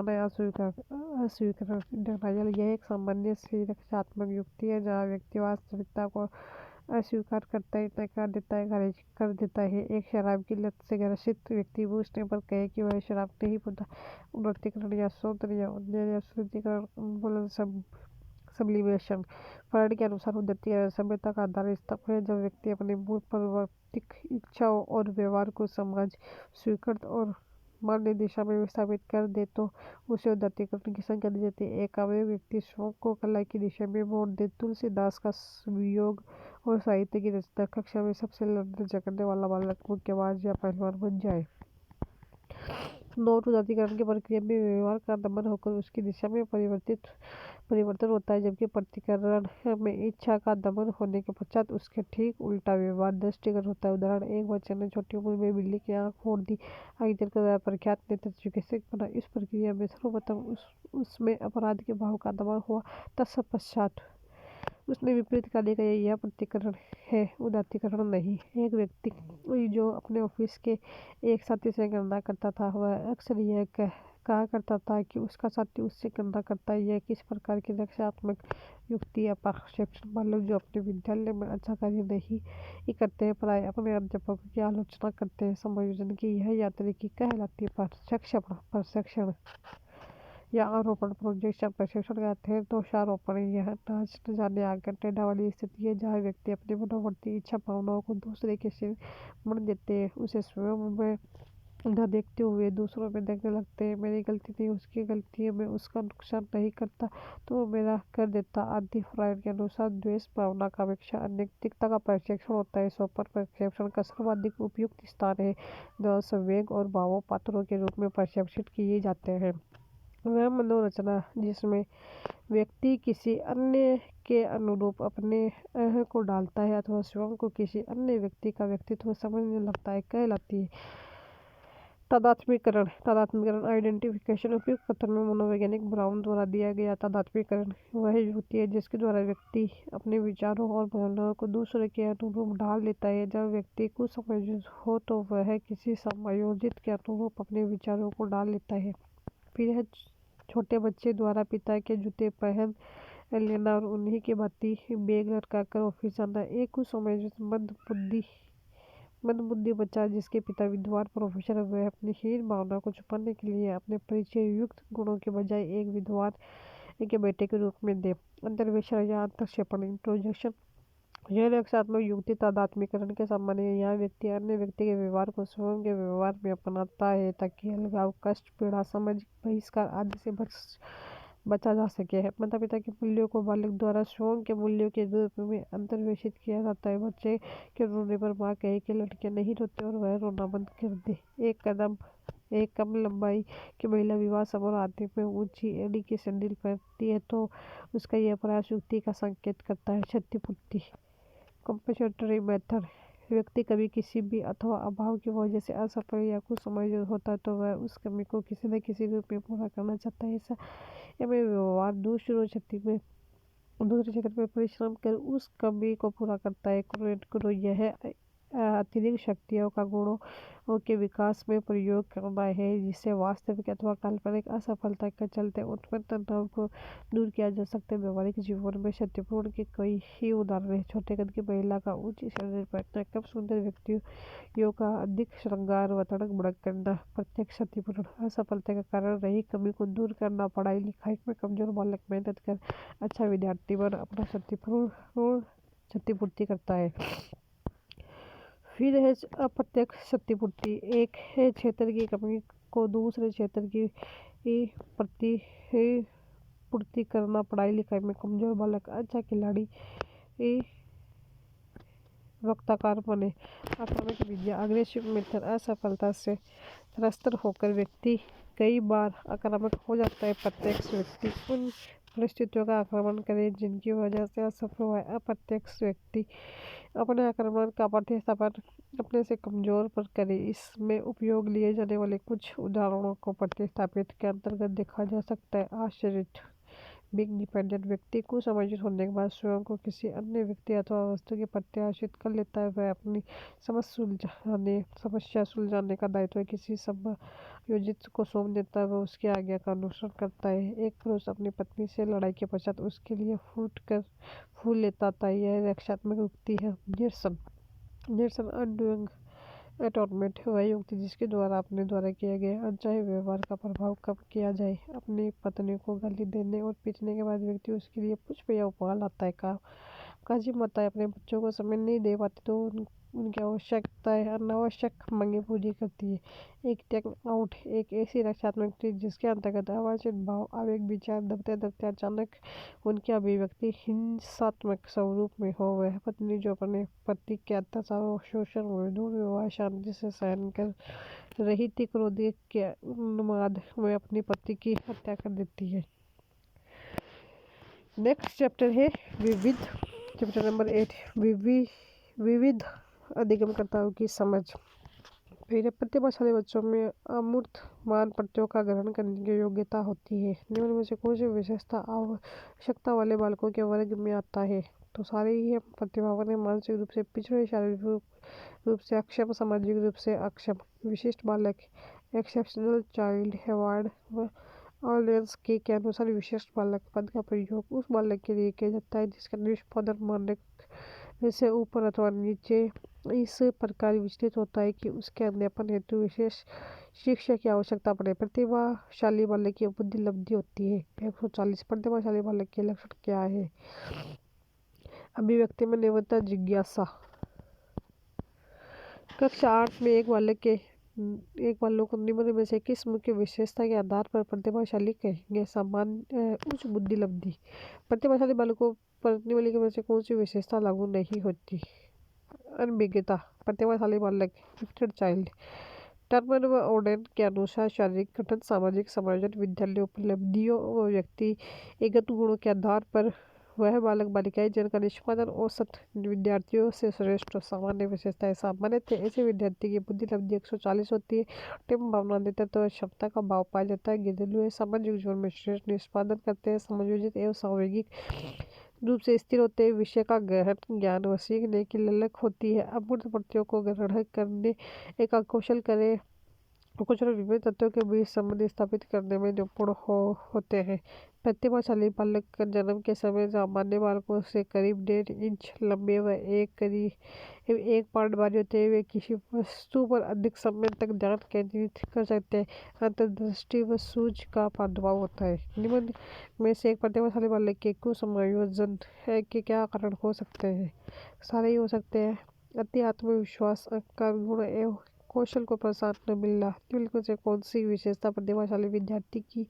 या अस्वीकरण, डिनायल। यह एक सामान्य सी रक्षात्मक युक्ति है जहाँ व्यक्ति वास्तविकता को अस्वीकार करता है, नकार देता है, खारिज कर देता है। एक शराब की लत से ग्रसित व्यक्ति पूछने पर कहे कि वह शराब नहीं पीता। उदात्तीकरण या शोधन या उन्नयन या शुद्धिकरण, उन्मूलन, सब्लिमेशन। फ्रायड के अनुसार उदात्तीकरण सभ्यता का आधार स्तंभ है। जब व्यक्ति अपनी मूल प्रवृत्तिक इच्छाओं और व्यवहार को समाज स्वीकृत और मान्य दिशा में विस्थापित कर दे तो उसे उदात्तीकरण की संज्ञा दी जाती है। एक अवयव व्यक्ति स्वयं को कला की दिशा में मोड़ दे, तुलसीदास का वियोग और साहित्य की रचना, कक्षा में सबसे लड़ने झगड़ने वाला बालक मुक्केबाज या पहलवान बन जाए। नोट उदात्तीकरण की प्रक्रिया में व्यवहार का दमन होकर उसकी दिशा में परिवर्तन होता है, जबकि प्रतिकरण में इच्छा का दमन होने के पश्चात उसके ठीक उल्टा व्यवहार दृष्टिगत होता है। उदाहरण, एक बच्चे ने छोटी उम्र में बिल्ली की आंख फोड़ दी। आगे चलकर वह प्रख्यात नेत्र चिकित्सक बना। इस प्रक्रिया में सर्वप्रथम उसमें अपराध के भाव का दमन हुआ, तत्पश्चात उसने विपरीत कार्य किया। यह प्रतिकरण है, उदात्तीकरण नहीं। एक व्यक्ति जो अपने ऑफिस के एक साथी से गणना करता था, वह अक्सर यह कहा करता था कि उसका साथी उससे गणना करता है। यह किस प्रकार की रक्षात्मक युक्ति या परसेप्शन? बालक जो अपने विद्यालय में अच्छा कार्य नहीं करते हैं, प्राय अपने अध्यापकों की आलोचना करते हैं। समायोजन की यह यात्री कहलाती है प्रशिक्षण या आरोपण। प्रोजेक्शन प्रशिक्षण का अर्थ है दोषारोपण। यह नाच न जाने आगे टेढ़ा वाली स्थिति है जहाँ व्यक्ति अपनी मनोवर्ती इच्छा भावनाओं को दूसरे के सिर मढ़ देते हैं, उसे स्वयं में न देखते हुए दूसरों में देखने लगते हैं। मेरी गलती नहीं, उसकी गलती है, मैं उसका नुकसान नहीं करता तो वो मेरा कर देता आदि। फ्रायड के अनुसार द्वेष भावना का अपेक्षा अनैतिकता का प्रशिक्षण होता है। सोपर प्रशिक्षण का सर्वाधिक उपयुक्त स्थान है जहाँ संवेग और भावों पात्रों के रूप में प्रशिक्षित किए जाते हैं। वह मनोरचना जिसमें व्यक्ति किसी अन्य के अनुरूप अपने अह को डालता है अथवा स्वयं को किसी अन्य व्यक्ति का व्यक्तित्व समझने लगता है, कहलाती है तादात्म्यकरण आइडेंटिफिकेशन। उपयुक्त कथन में मनोवैज्ञानिक ब्राउन द्वारा दिया गया तादात्म्यकरण वह युक्ति है जिसके द्वारा व्यक्ति अपने विचारों और भावनाओं को दूसरे के अनुरूप ढाल लेता है। जब व्यक्ति कुसमयोजित हो तो वह किसी समायोजित के अनुरूप अपने विचारों को डाल लेता है। फिर है छोटे बच्चे द्वारा पिता के जूते पहन लेना और उन्हीं की भांति बैग लटकाकर ऑफिस जाना। एक कुसमयोजित मंदबुद्धि बच्चा जिसके पिता विद्वान प्रोफेसर है, वह अपनी हीन भावना को छुपाने के लिए अपने परिचय युक्त गुणों के बजाय एक विद्वान के बेटे के रूप में दे। अंतर्वेशन या अंतर्क्षेपण इंट्रोजेक्शन यह रक्षात्मक युक्ति तादात्म्यकरण के सामान्य है। यहाँ व्यक्ति अन्य व्यक्ति के व्यवहार को स्वयं के व्यवहार में अपनाता है ताकि अलगाव, कष्ट, पीड़ा, सामाजिक बहिष्कार आदि से बचा जा सके। माता पिता के मूल्यों को बालक द्वारा स्वयं के मूल्यों के रूप में अंतर्वेशित किया जाता है। बच्चे के रोने पर माँ कहे कि लड़कियां नहीं रोती और वह रोना बंद कर दे। एक कम लंबाई की महिला विवाह समारोह आदि में ऊंची एड़ी की सैंडल पहनती है तो उसका यह प्रयास युक्ति का संकेत करता है। क्षतिपूर्ति कॉम्पेंसेटरी मेथड व्यक्ति कभी किसी भी अथवा अभाव की वजह से असफल या कुसमयोजित होता है तो वह उस कमी को किसी न किसी रूप में पूरा करना चाहता है। ऐसा में व्यवहार दूसरे क्षेत्र में परिश्रम कर उस कमी को पूरा करता है। करो यह अतिरिक्त शक्तियों का गुणों के विकास में प्रयोग करना है जिससे वास्तविक अथवा काल्पनिक असफलता के चलते उत्पन्न तनाव को दूर किया जा सकता है। व्यवहारिक जीवन में क्षतिपूर्ण के कई ही उदाहरण है। छोटे कद की महिला का ऊंची शरीर पहनना, कम सुंदर व्यक्तियों का अधिक श्रृंगार व तड़क भड़क करना प्रत्यक्ष क्षतिपूर्ण। असफलता का कारण रही कमी को दूर करना, पढ़ाई लिखाई में कमजोर बालक मेहनत कर अच्छा विद्यार्थी बन अपना क्षतिपूर्ति करता है। फिर है अप्रत्यक्ष क्षतिपूर्ति। एक है क्षेत्र की कमी को दूसरे क्षेत्र की प्रति पूर्ति करना। पढ़ाई लिखाई में कमजोर बालक अच्छा खिलाड़ी वक्ताकार बने। आक्रामक विद्या अग्रेसिव मेथड। असफलता से त्रस्त होकर व्यक्ति कई बार आक्रामक हो जाता है। प्रत्यक्ष व्यक्ति उन परिस्थितियों का आक्रमण करे जिनकी वजह से असफल हुआ है। अप्रत्यक्ष व्यक्ति अपने आक्रमण का प्रतिस्थापन अपने से कमजोर पर करे। इसमें उपयोग लिए जाने वाले कुछ उदाहरणों को प्रतिस्थापित के अंतर्गत देखा जा सकता है। आश्रित बिग डिपेंडेंट व्यक्ति को समायोजित होने के बाद स्वयं को किसी अन्य व्यक्ति अथवा वस्तु के प्रति आश्रित कर लेता है। वह अपनी समस्या सुलझाने का दायित्व किसी समायोजित को सौंप देता है। वह उसकी आज्ञा का अनुसरण करता है। एक पुरुष अपनी पत्नी से लड़ाई के पश्चात उसके लिए फूल लेता था। यह रक्षात्मक युक्ति है। निरसन अनडूइंग अटॉनमेंट वह युक्ति जिसके द्वारा अपने द्वारा किए गए अनचाहे व्यवहार का प्रभाव कम किया जाए। अपनी पत्नी को गाली देने और पीटने के बाद व्यक्ति उसके लिए पुष्प या उपहार लाता है। काजी माताएं अपने बच्चों को समय नहीं दे पाती तो उनकी आवश्यकताएं अनावश्यक मांगे पूरी करती है। एक टेक आउट एक ऐसी रक्षात्मक चीज जिसके अंतर्गत अवांछित भाव आवेग विचार दबते दबते अचानक उनकी अभिव्यक्ति हिंसात्मक स्वरूप में हो। वह पत्नी जो अपने पति के अत्याचार और शोषण में दुर्व्यवहार शांति से सहन कर रही थी, क्रोध के उन्माद में अपनी पति की हत्या कर देती है। नेक्स्ट चैप्टर है विविध। चैप्टर नंबर 8 विविध अधिगमकर्ताओं की समझ। पहले प्रतिभाशाली बच्चों में अमूर्तमान प्रत्ययों का ग्रहण करने की योग्यता होती है। निम्न में से कौन सी विशेषता आवश्यकता वाले बालकों के वर्ग में आता है? तो सारे ही प्रतिभावान है। मानसिक रूप से पिछड़े, शारीरिक रूप से अक्षम, सामाजिक रूप से अक्षम। विशिष्ट बालक एक्सेप्शनल चाइल्ड अवार्ड ऑर्डिनेंस के अनुसार विशिष्ट बालक पद का प्रयोग उस बालक के लिए किया जाता है जिसका निष्पादन मानक से ऊपर अथवा नीचे इस प्रकार विचलित होता है कि उसके अध्यापन हेतु विशेष शिक्षा की आवश्यकता पड़े। प्रतिभाशाली बालक की बुद्धि लब्धि होती है। 140 प्रतिभाशाली बालक के लक्षण क्या है? अभिव्यक्ति में निरंतर जिज्ञासा। कक्षा 8 में एक बालक को निम्न में से किस मुख्य विशेषता के आधार पर प्रतिभाशाली कहेंगे? सामान्य उच्च बुद्धि लब्धि। प्रतिभाशाली बालकों पर निम्नलिखित में से कौन सी विशेषता लागू नहीं होती? अनभिज्ञता। प्रतिभाशाली बालक गिफ्टेड चाइल्ड। टर्मन व ओडेन के अनुसार शारीरिक गठन, सामाजिक समायोजन, विद्यालय उपलब्धियों व व्यक्तिगत गुणों के आधार पर वह बालक बालिकाएं जिनका निष्पादन औसत विद्यार्थियों से श्रेष्ठ। सामान्य विशेषताएं। सामान्यतः ऐसे विद्यार्थी की बुद्धि लब्धि 140 होती है। टिम भावना नेतृत्व क्षमता का भाव पाया जाता है। गिरलुए सामाजिक जीवन में श्रेष्ठ निष्पादन करते हैं। समायोजित एवं सामूहिक रूप से स्थिर होते हैं। विषय का गहन ज्ञान व सीखने की ललक होती है। अमूर्त प्रत्ययों को ग्रहण करने एक कौशल करे कुछ विभिन्न तत्वों के बीच संबंध स्थापित करने में निपुण होते हैं। प्रतिभाशाली बालक का जन्म के समय सामान्य बालकों से करीब 1.5 इंच लंबे व एक पार्ट भारी होते हैं। वे किसी वस्तु पर अधिक समय तक ध्यान केंद्रित कर सकते हैं। अंतर्दृष्टि व सूझ का प्रादुर्भाव होता है। निम्न में से एक प्रतिभाशाली बालक के कुसमायोजन है के क्या कारण हो सकते हैं? सारे ही हो सकते हैं। अति आत्मविश्वास, अहंकार गुण एवं कौशल को प्रोत्साहन न मिलना। निम्न से कौन सी विशेषता प्रतिभाशाली विद्यार्थी की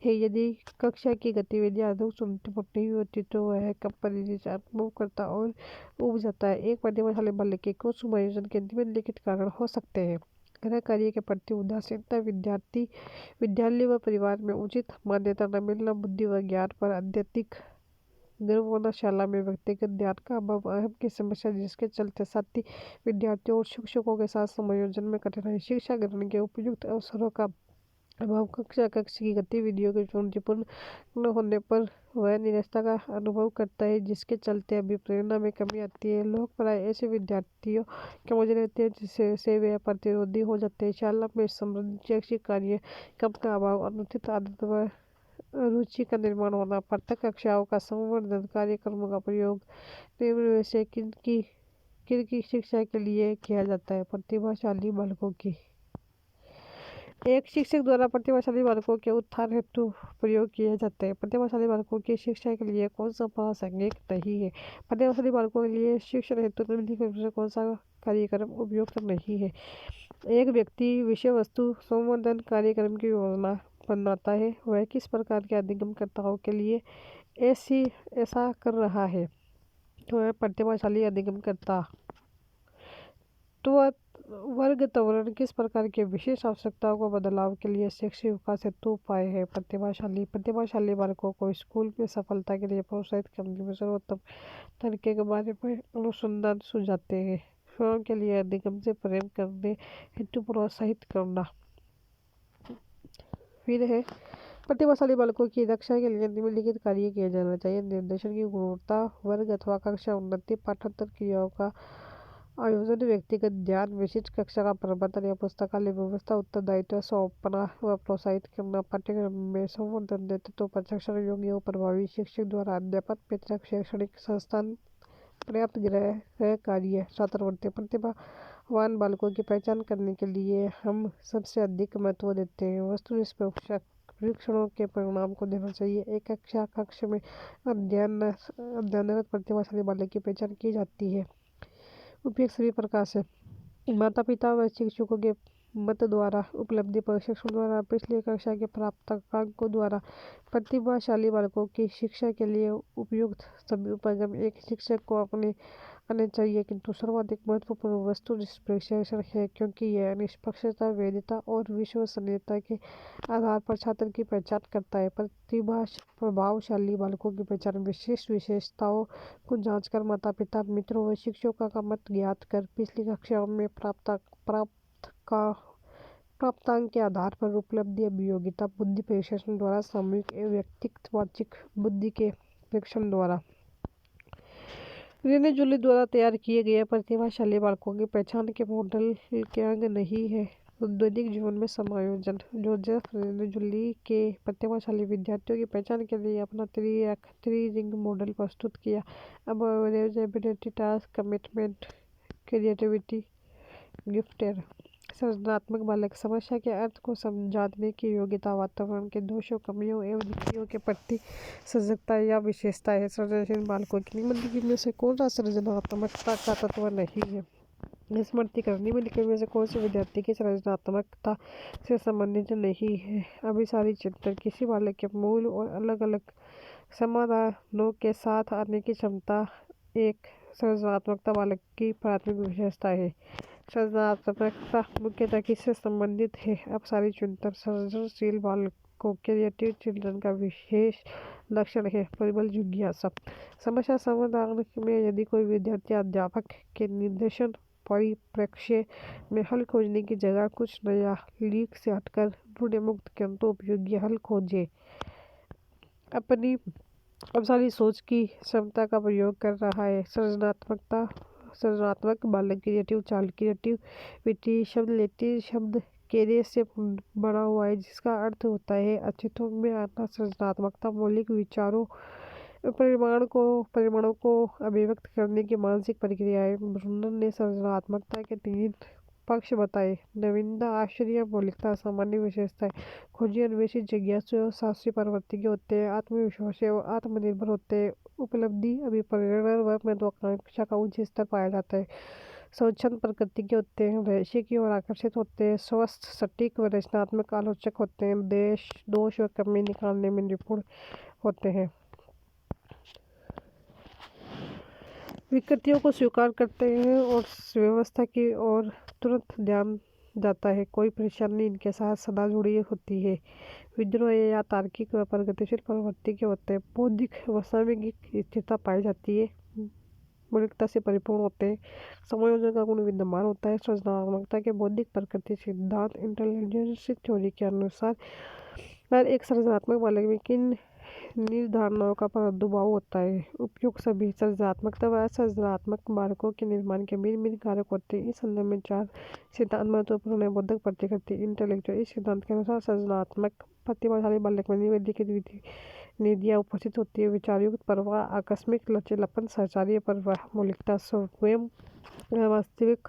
है? यदि कक्षा की गतिविधियां अधिक चुनौतीपूर्ण नहीं होती तो वह कम परिचित अनुभव करता और उब जाता है। एक प्रतिभाशाली बालक के कुछ समायोजन के निम्नलिखित कारण हो सकते हैं। गृह कार्य के प्रति उदासीनता, विद्यालय व परिवार में उचित मान्यता न मिलना, बुद्धि व ज्ञान पर अत्यधिक गर्व होना, शाला में व्यक्तिगत ध्यान का अभाव अहम की समस्या जिसके चलते साथी विद्यार्थियों और शिक्षकों के साथ समायोजन में कठिनाई, शिक्षा ग्रहण के उपयुक्त अवसरों का अभाव, कक्षा की गतिविधियों के चुनौतीपूर्ण न होने पर वह निराशा का अनुभव करता है जिसके चलते अभिप्रेरणा में कमी आती है। लोग प्राय ऐसे विद्यार्थियों के मौजूद रहते हैं जिससे वे प्रतिरोधी हो जाते हैं। शाला में समृद्ध शैक्षिक कार्यक्रम का अभाव, अनुचित आदत व रुचि का निर्माण होना, पृथक कक्षाओं का संवर्धन, कार्यक्रमों का प्रयोग निम्न में से किनकी शिक्षा के लिए किया जाता है? प्रतिभाशाली बालकों की। एक शिक्षक द्वारा प्रतिभाशाली बालकों के उत्थान हेतु प्रयोग किए जाते हैं। प्रतिभाशाली बालकों की शिक्षा के लिए कौन सा प्रासंगिक नहीं है? प्रतिभाशाली बालकों के लिए शिक्षण हेतु निम्नलिखित में से कौन सा कार्यक्रम उपयुक्त नहीं है? एक व्यक्ति विषय वस्तु संवर्धन कार्यक्रम की योजना बनाता है। वह किस प्रकार के अधिगमकर्ताओं के लिए ऐसा कर रहा है? तो वह प्रतिभाशाली अधिगमकर्ता। तो वर्ग त्वरण किस प्रकार के विशेष आवश्यकताओं को बदलाव के लिए शैक्षिक विकास हेतु उपाय है? प्रतिभाशाली बालकों को स्कूल में सफलता के लिए प्रोत्साहित करने में सर्वोत्तम तरीके के बारे में अनुसंधान सुझाते हैं। स्वयं के लिए अधिगम से प्रेम करने हेतु प्रोत्साहित करना। फिर है प्रतिभाशाली बालकों की रक्षा के लिए निम्नलिखित कार्य किया जाना चाहिए। निर्देशन की गुणवत्ता, वर्ग अथवा कक्षा उन्नति, पाठ्येतर क्रियाओं का आयोजन, व्यक्तिगत ध्यान, विशिष्ट कक्षा का प्रबंधन या पुस्तकालय व्यवस्था, उत्तरदायित्व सौंपना व प्रोत्साहित करना, पाठ्यक्रम में संवर्धन, नेतृत्व, प्रशिक्षण योग्य और प्रभावी शिक्षक द्वारा अध्यापन, वितरक, शैक्षणिक संस्थान, पर्याप्त गृह कार्य, छात्रवृत्ति। प्रतिभावान बालकों की पहचान करने के लिए हम सबसे अधिक महत्व देते हैं। वस्तुनिष्ठ परीक्षणों के परिणाम को देना चाहिए। एक कक्ष में अध्ययनरत प्रतिभाशाली बालक की पहचान की जाती है उपयुक्त सभी प्रकार से माता पिता व शिक्षकों के मत द्वारा, उपलब्धि प्रशिक्षण द्वारा, पिछली कक्षा के प्राप्तांकों द्वारा। प्रतिभाशाली बालकों की शिक्षा के लिए उपयुक्त सभी उपक्रम एक शिक्षक को आने चाहिए, किंतु सर्वाधिक महत्वपूर्ण वस्तुनिष्ठ परीक्षण है, क्योंकि यह निष्पक्षता, वैधता और विश्वसनीयता के आधार पर छात्र की पहचान करता है। प्रभावशाली बालकों की पहचान विशेषताओं को जांचकर, माता पिता, मित्रों व शिक्षकों का मत ज्ञात कर, पिछली कक्षाओं में प्राप्तांक के आधार पर उपलब्धि, अभियोगिता, बुद्धि परीक्षण द्वारा, सामूहिक एवं व्यक्तिगत वाचिक बुद्धि के परीक्षण द्वारा। रेने जूली द्वारा तैयार किए गए प्रतिभाशाली बालकों की पहचान के मॉडल के अंग नहीं है। औद्योगिक जीवन में समायोजन। जोसेफ रेने जूली के प्रतिभाशाली विद्यार्थियों की पहचान के लिए अपना 3 रिंग मॉडल प्रस्तुत किया। अब average, ability, task, commitment, creativity, gifted. सृजनात्मक बालक समस्या के अर्थ को समझने की योग्यता, वातावरण के दोषों, कमियों एवं नीतियों के प्रति सजगता या विशेषता है। सृजनशील बालकों की निम्नलिखित में से कौन सा सृजनात्मकता का तत्व नहीं है? स्मृतिकरण। निम्नलिखित में से कौन से विद्यार्थी की सृजनात्मकता से संबंधित नहीं है? अभिसारी चिंतन। किसी बालक के मूल और अलग अलग समाधानों के साथ आने की क्षमता एक सृजनात्मकता बालक की प्राथमिक विशेषता है। सृजनात्मकता मुख्यतः किससे संबंधित है? अपसारी चिंतन। सृजनशील बालकों क्रिएटिव चिल्ड्रन का विशेष लक्षण है प्रबल जिज्ञासा। समस्या समाधान में यदि कोई विद्यार्थी अध्यापक के निर्देशन परिप्रेक्ष्य में हल खोजने की जगह कुछ नया, लीक से हटकर रूढ़ मुक्त किंतु उपयोगी हल खोजे, अपनी अपसारी सोच की क्षमता का प्रयोग कर रहा है। सृजनात्मक बालक क्रिएटिव चाइल्ड। क्रिएटिविटी शब्द लैटिन शब्द कैरे से बना हुआ है, जिसका अर्थ होता है अस्तित्व में आना। सृजनात्मकता मौलिक विचारों, परिमाणों को अभिव्यक्त करने की मानसिक प्रक्रिया है। ब्रुनर ने सृजनात्मकता के 3 पक्ष बताए: नवीनता, आश्चर्य, मौलिकता। सामान्य विशेषताएं: खोजी, अन्वेषी, जिज्ञासु एवं साहसी प्रवृत्ति के होते हैं, आत्मविश्वासी एवं आत्मनिर्भर होते हैं, उपलब्धि, अभिप्रेरण व महत्वाकांक्षा का उच्च स्तर पाया जाता है, स्वच्छंद प्रकृति के होते हैं, रहस्य की ओर आकर्षित होते हैं, स्वस्थ, सटीक व रचनात्मक आलोचक होते हैं, दोष व कमी निकालने में निपुण होते हैं, विकृतियों को स्वीकार करते हैं और व्यवस्था की ओर तुरंत ध्यान जाता है। कोई परेशानी इनके साथ सदा जुड़ी होती है, विद्रोह या तार्किक व प्रगतिशील प्रवृत्ति के होते हैं, बौद्धिक व सामूहिक स्थिरता पाई जाती है, मौलिकता से परिपूर्ण होते हैं, समायोजन का गुण विद्यमान होता है। सृजनात्मकता के बौद्धिक प्रकृति सिद्धांत इंटेलिजेंस थ्योरी के अनुसार एक सृजनात्मक बालक में किन निर्धारणाओं का प्रादुर्भाव होता है? उपयुक्त सभी। सृजनात्मकता व असृजनात्मक बालकों के निर्माण के भिन्न कारक होते हैं। इस संदर्भ में 4 सिद्धांत महत्वपूर्ण है। बौद्धिक प्रतिकृति इंटेलेक्चुअल। इस सिद्धांत के अनुसार सृजनात्मक प्रतिभाशाली बालक में निम्नलिखित निधियाँ उपस्थित होती है: विचारयुक्त प्रवाह, आकस्मिक लचीलापन, सहचार्य प्रवाह, मौलिकता, स्वयं वास्तविक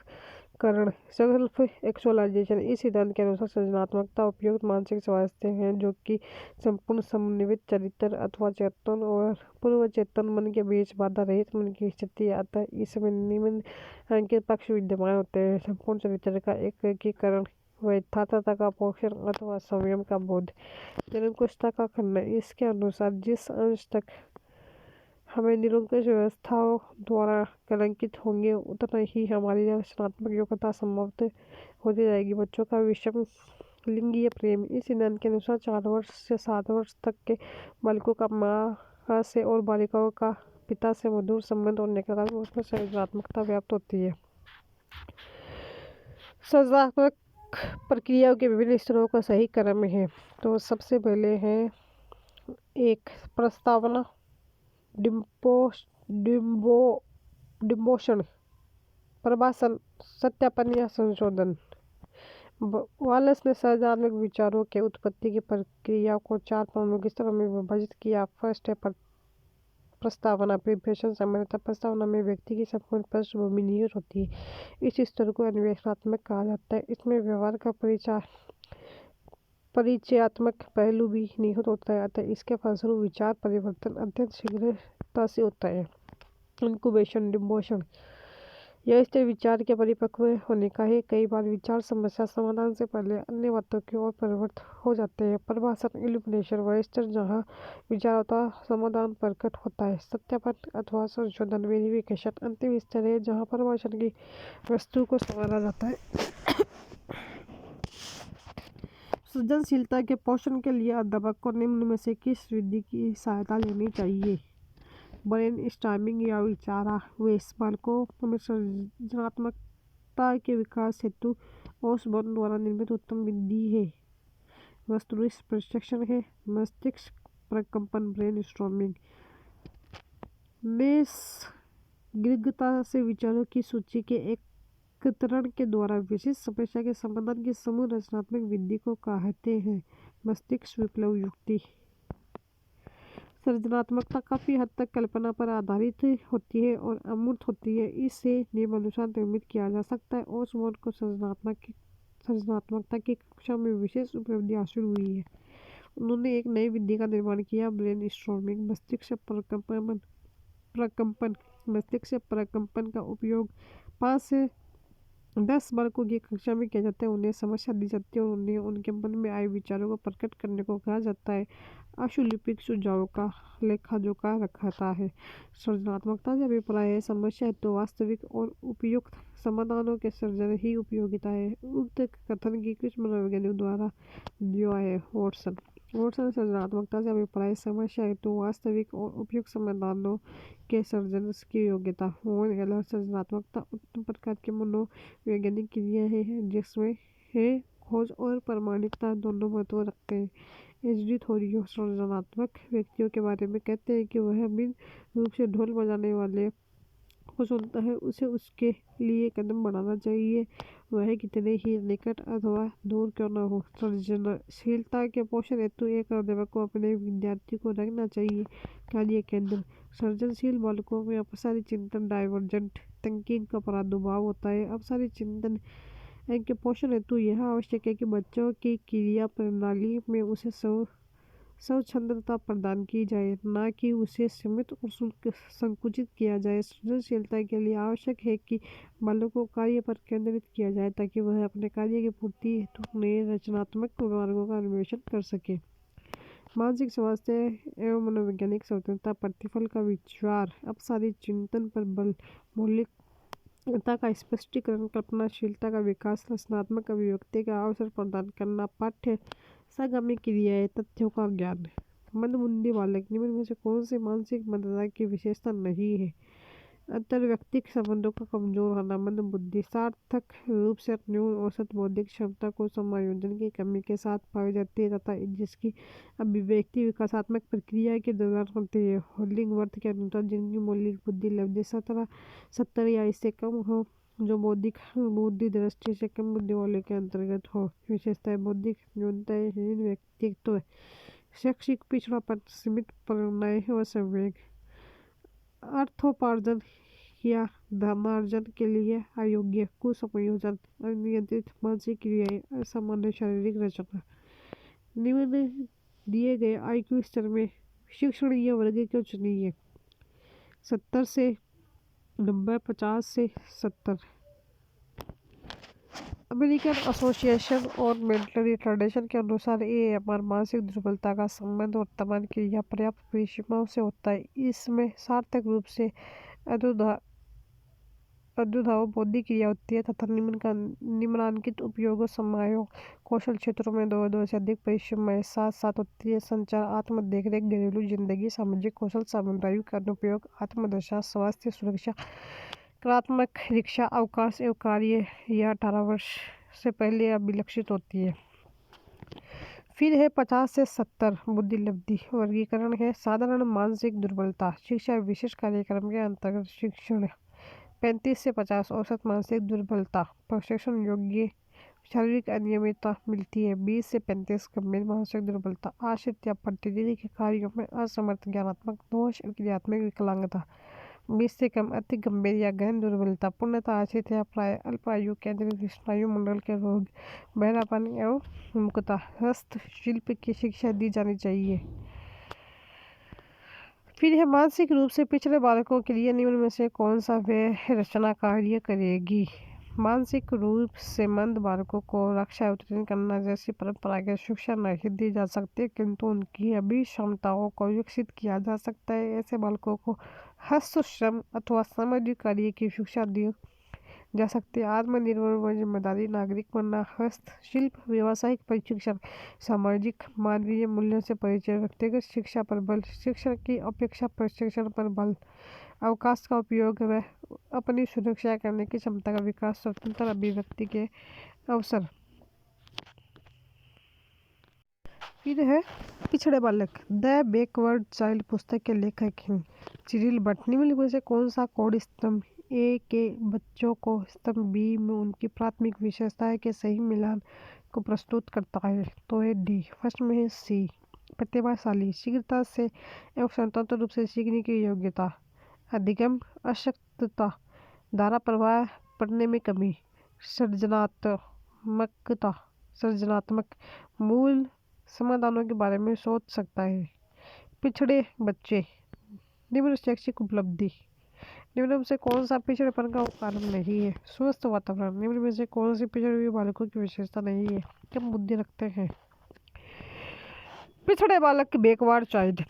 करण सेल्फ एक्चुअलाइजेशन। इस सिद्धांत के अनुसार सृजनात्मकता उपयुक्त मानसिक स्वास्थ्य है जो कि संपूर्ण समन्वित चरित्र अथवा चेतन और पूर्व चेतन मन के बीच बाधा रहित मन की स्थिति। अतः इसमें निम्न के पक्ष विद्यमान होते हैं: संपूर्ण चरित्र का एकीकरण, यथार्थता का पोषण अथवा संयम का बोध, निरंकुशता का खंडन। इसके अनुसार जिस अंश तक हमें निरंकुश व्यवस्थाओं द्वारा कलंकित होंगे उतना ही हमारी रचनात्मक योग्यता संभवतः होती जाएगी। बच्चों का विषम लिंगीय प्रेम। इस सिद्धांत के अनुसार 4 वर्ष से 7 वर्ष तक के बालकों का माँ से और बालिकाओं का पिता से मधुर संबंध होने के कारण उसमें सृजनात्मकता व्याप्त होती है। सृजनात्मक प्रक्रियाओं के विभिन्न स्तरों का सही क्रम है। तो सबसे पहले है 1 प्रस्तावना, डिम्बोशन, प्रभाषण, सत्यापन या संशोधन। वालेस ने सृजनात्मक विचारों के उत्पत्ति की प्रक्रिया को 4 प्रमुख स्तरों में विभाजित किया। फर्स्ट है प्रस्तावना, प्रिपरेशन। सामान्यतः प्रस्तावना में व्यक्ति की संपूर्ण पृष्ठभूमि निहित होती है। इस स्तर को अन्वेषणात्मक कहा जाता है। इसमें व्यवहार का परिचयात्मक पहलू भी निहित होता है, अतः इसके फलस्वरूप विचार परिवर्तन अत्यंत शीघ्रता से होता है। इंक्यूबेशन, डिम्बोशन। यह स्तर विचार के परिपक्व होने का है। कई बार विचार समस्या समाधान से पहले अन्य बातों की ओर प्रवृत्त हो जाते हैं। प्रभाषण, इल्यूमिनेशन। वह स्तर जहाँ विचार का समाधान प्रकट होता है। सत्यापन अथवा संशोधन, वेरिफिकेशन। अंतिम स्तर है जहाँ प्रभाषण की वस्तु को संवारा जाता है। सृजनशीलता के पोषण के लिए अध्यापक को निम्न में से किस विधि की सहायता लेनी चाहिए? ब्रेन स्टॉर्मिंग या विचारावेश। बालकों में सृजनात्मकता के विकास हेतु ओसबोर्न द्वारा निर्मित उत्तम विधि है। वस्तुनिष्ठ प्रशिक्षण है। मस्तिष्क प्रकंपन, ब्रेन स्टॉर्मिंग। नैसर्गिकता से विचारों की सूची के एकत्रण के द्वारा विशिष्ट समस्या के समाधान की समूह रचनात्मक विधि को कहते हैं। मस्तिष्क विप्लव युक्ति। सृजनात्मकता काफ़ी हद तक कल्पना पर आधारित होती है और अमूर्त होती है। इसे नियमानुसार निर्मित किया जा सकता है। ओसबोर्न को सृजनात्मकता की कक्षा में विशेष उपलब्धि हासिल हुई है। उन्होंने एक नई विधि का निर्माण किया, ब्रेन स्टॉर्मिंग। मस्तिष्क प्रकंपन। मस्तिष्क प्रकंपन का उपयोग 5 से 10 बालकों की कक्षा में किया जाता है। उन्हें समस्या दी जाती है और उन्हें उनके मन में आए विचारों को प्रकट करने को कहा जाता है। अशुलिपिक सुझावों का लेखा जोखा रखता है। सृजनात्मकता का अभिप्राय है समस्या हेतु वास्तविक और उपयुक्त समाधानों के सृजन ही उपयोगिता है। उक्त कथन की कुछ मनोवैज्ञानिकों द्वारा दिया है। वॉटसन सृजनात्मकता से अभिप्राय समस्या हेतु वास्तविक और उपयुक्त समाधानों के सृजन की योग्यता। सृजनात्मकता उत्तम प्रकार के मनोवैज्ञानिक क्रिया है जिसमें है खोज और प्रामाणिकता दोनों महत्व रखते हैं। एच.डी. थोरियो सृजनात्मक व्यक्तियों के बारे में कहते हैं कि वह बिन रूप से ढोल बजाने वाले को सुनता है, उसे उसके लिए कदम बढ़ाना चाहिए, वह कितने ही निकट अथवा दूर क्यों न हो। सृजनशीलता के पोषण हेतु एक अध्यापक को अपने विद्यार्थी को रखना चाहिए कार्य केंद्र। सृजनशील बालकों में अपसारी चिंतन, डाइवर्जेंट थिंकिंग का प्रादुर्भाव होता है। अपसारी चिंतन के पोषण हेतु यह आवश्यक है कि बच्चों की क्रिया प्रणाली में उसे स्वच्छंदता प्रदान की जाए, न कि उसे सीमित और संकुचित किया जाए। सृजनशीलता के लिए आवश्यक है कि बालकों को कार्य पर केंद्रित किया जाए ताकि वह अपने कार्य की पूर्ति हेतु नए रचनात्मक मार्गों का अन्वेषण कर सके। मानसिक स्वास्थ्य एवं मनोवैज्ञानिक स्वतंत्रता, प्रतिफल का विचार, अपसारी चिंतन पर बल, मौलिकता का स्पष्टीकरण, कल्पनाशीलता का विकास, रचनात्मक अभिव्यक्ति का अवसर प्रदान करना, पाठ्य सागामी क्रियाएं, तथ्यों का ज्ञान। मंदबुद्धि बालक निम्न में से कौन सी मानसिक मंदता की विशेषता नहीं है? अंतर्व्यक्तिक संबंधों का कमजोर होना। मंदबुद्धि सार्थक रूप से न्यून औसत बौद्धिक क्षमता को समायोजन की कमी के साथ पाई जाती है तथा जिसकी अभिव्यक्ति विकासात्मक प्रक्रिया के दौरान होती है। होलिंगवर्थ के अनुसार जिनकी मौलिक बुद्धि लब्धि 70 या इससे कम हो, जो बौद्धिक बुद्धि दृष्टि से कम बुद्धि वाले के अंतर्गत हो। विशेषताएं: बौद्धिक न्यूनताएं, हीन व्यक्तित्व, शैक्षिक पिछड़ापन, सीमित प्रेरणाएं व संवेग, अर्थोपार्जन या धनार्जन के लिए अयोग्य, कुसंयोजन, अनियंत्रित मानसिक क्रियाएं, असामान्य शारीरिक रचना। निम्न दिए गए IQ स्तर में शिक्षणीय वर्ग को चुनिए। 70 से 90, 50 से 70। अमेरिकन एसोसिएशन और मेंटल रिटार्डेशन के अनुसार AMR मानसिक दुर्बलता का संबंध वर्तमान क्रिया पर्याप्त परिसीमाओं से होता है। इसमें सार्थक रूप से अद्युदाओं बौद्धिक क्रिया होती है तथा निम्नांकित उपयोग समायों कौशल क्षेत्रों में दो से अधिक परिसीमाएं साथ साथ होती है। संचार, आत्म देखरेख, घरेलू जिंदगी, सामाजिक कौशल, सामुदायिक अनुपयोग, आत्मदशा, स्वास्थ्य, सुरक्षा, कलात्मक शिक्षा, अवकाश एवं कार्य या 18 वर्ष से पहले अभिलक्षित होती है। फिर है 50 से 70 बुद्धिलब्धि वर्गीकरण है। साधारण मानसिक दुर्बलता शिक्षा विशेष कार्यक्रम के अंतर्गत शिक्षण। 35 से 50 औसत मानसिक दुर्बलता प्रशिक्षण योग्य शारीरिक अनियमितता मिलती है। 20 से 35 गंभीर मानसिक दुर्बलता आश्रित या प्रतिनिधि के कार्यों में असमर्थ, ज्ञानात्मक दोष, क्रियात्मक विकलांगता। 20 से कम अति गंभीर या गहन दुर्बलता पूर्णतः आश्रित या प्राय अल्पायु, केंद्रित स्नायु मंडल के रोग, बहरापन एवं मूकता। हस्तशिल्प की शिक्षा दी जानी चाहिए। फिर है मानसिक रूप से पिछड़े बालकों के लिए निम्न में से कौन सा व्यय रचना कार्य करेगी। मानसिक रूप से मंद बालकों को रक्षा उत्तीर्ण करना जैसी परंपरागत शिक्षा नहीं दी जा सकती, किंतु उनकी अभी क्षमताओं को विकसित किया जा सकता है। ऐसे बालकों को हस्त श्रम अथवा सामाजिक कार्य की शिक्षा दी जा सकती है। आत्मनिर्भर व जिम्मेदारी नागरिक बनना, हस्तशिल्प, व्यावसायिक प्रशिक्षण, सामाजिक मानवीय मूल्यों से परिचय, व्यक्तिगत शिक्षा पर बल, शिक्षण की अपेक्षा प्रशिक्षण पर बल, अवकाश का उपयोग व अपनी सुरक्षा करने की क्षमता का विकास, स्वतंत्र अभिव्यक्ति के अवसर। फिर है पिछड़े बालक द बैकवर्ड चाइल्ड पुस्तक के लेखक हैं सिरिल भट्ट। निम्न में से कौन सा कोड स्तंभ A के बच्चों को स्तंभ B में उनकी प्राथमिक विशेषताएं के सही मिलान को प्रस्तुत करता है? तो है D। फर्स्ट में है C प्रतिभाशाली, शीघ्रता से एवं स्वतंत्र रूप से सीखने की योग्यता, अधिगम अशक्तता, धारा प्रवाह पढ़ने में कमी, सृजनात्मक मूल समाधानों के बारे में सोच सकता है। पिछड़े बच्चे निम्न शैक्षिक उपलब्धि। निम्न में से कौन सा पिछड़ेपन का कारण नहीं है? स्वस्थ वातावरण। निम्न में से कौन सी पिछड़े हुए बालकों की विशेषता नहीं है? कम बुद्धि रखते हैं। पिछड़े बालक बैकवर्ड चाइल्ड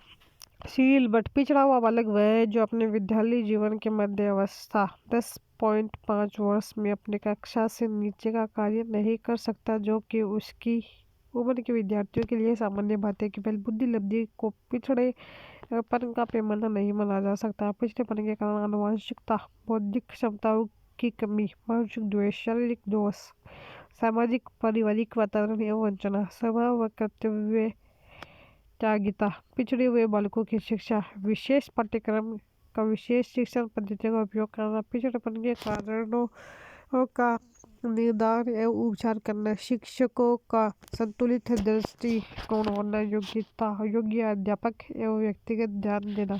सील बट पिछड़ा हुआ बालक वह है जो अपने विद्यालय जीवन के मध्य अवस्था 10.5 वर्ष में अपने कक्षा से नीचे का कार्य नहीं कर सकता, जो कि उसकी उम्र के विद्यार्थियों के लिए सामान्य बात है। केवल बुद्धिलब्धि को पिछड़ेपन का पैमाना नहीं माना जा सकता। पिछड़ेपन के कारण आनुवंशिकता, बौद्धिक क्षमताओं की कमी, मानसिक द्वेष, शारीरिक दोष, सामाजिक पारिवारिक वातावरण एवं वंचना, स्वभाव व कर्तव्य त्यागिता। पिछड़े हुए बालकों की शिक्षा विशेष पाठ्यक्रम का विशेष शिक्षण पद्धतियों का उपयोग करना, पिछड़ेपन के कारणों का निर्धारण एवं उपचार करना, शिक्षकों का संतुलित दृष्टिकोण होना, योग्य अध्यापक एवं व्यक्तिगत ध्यान देना।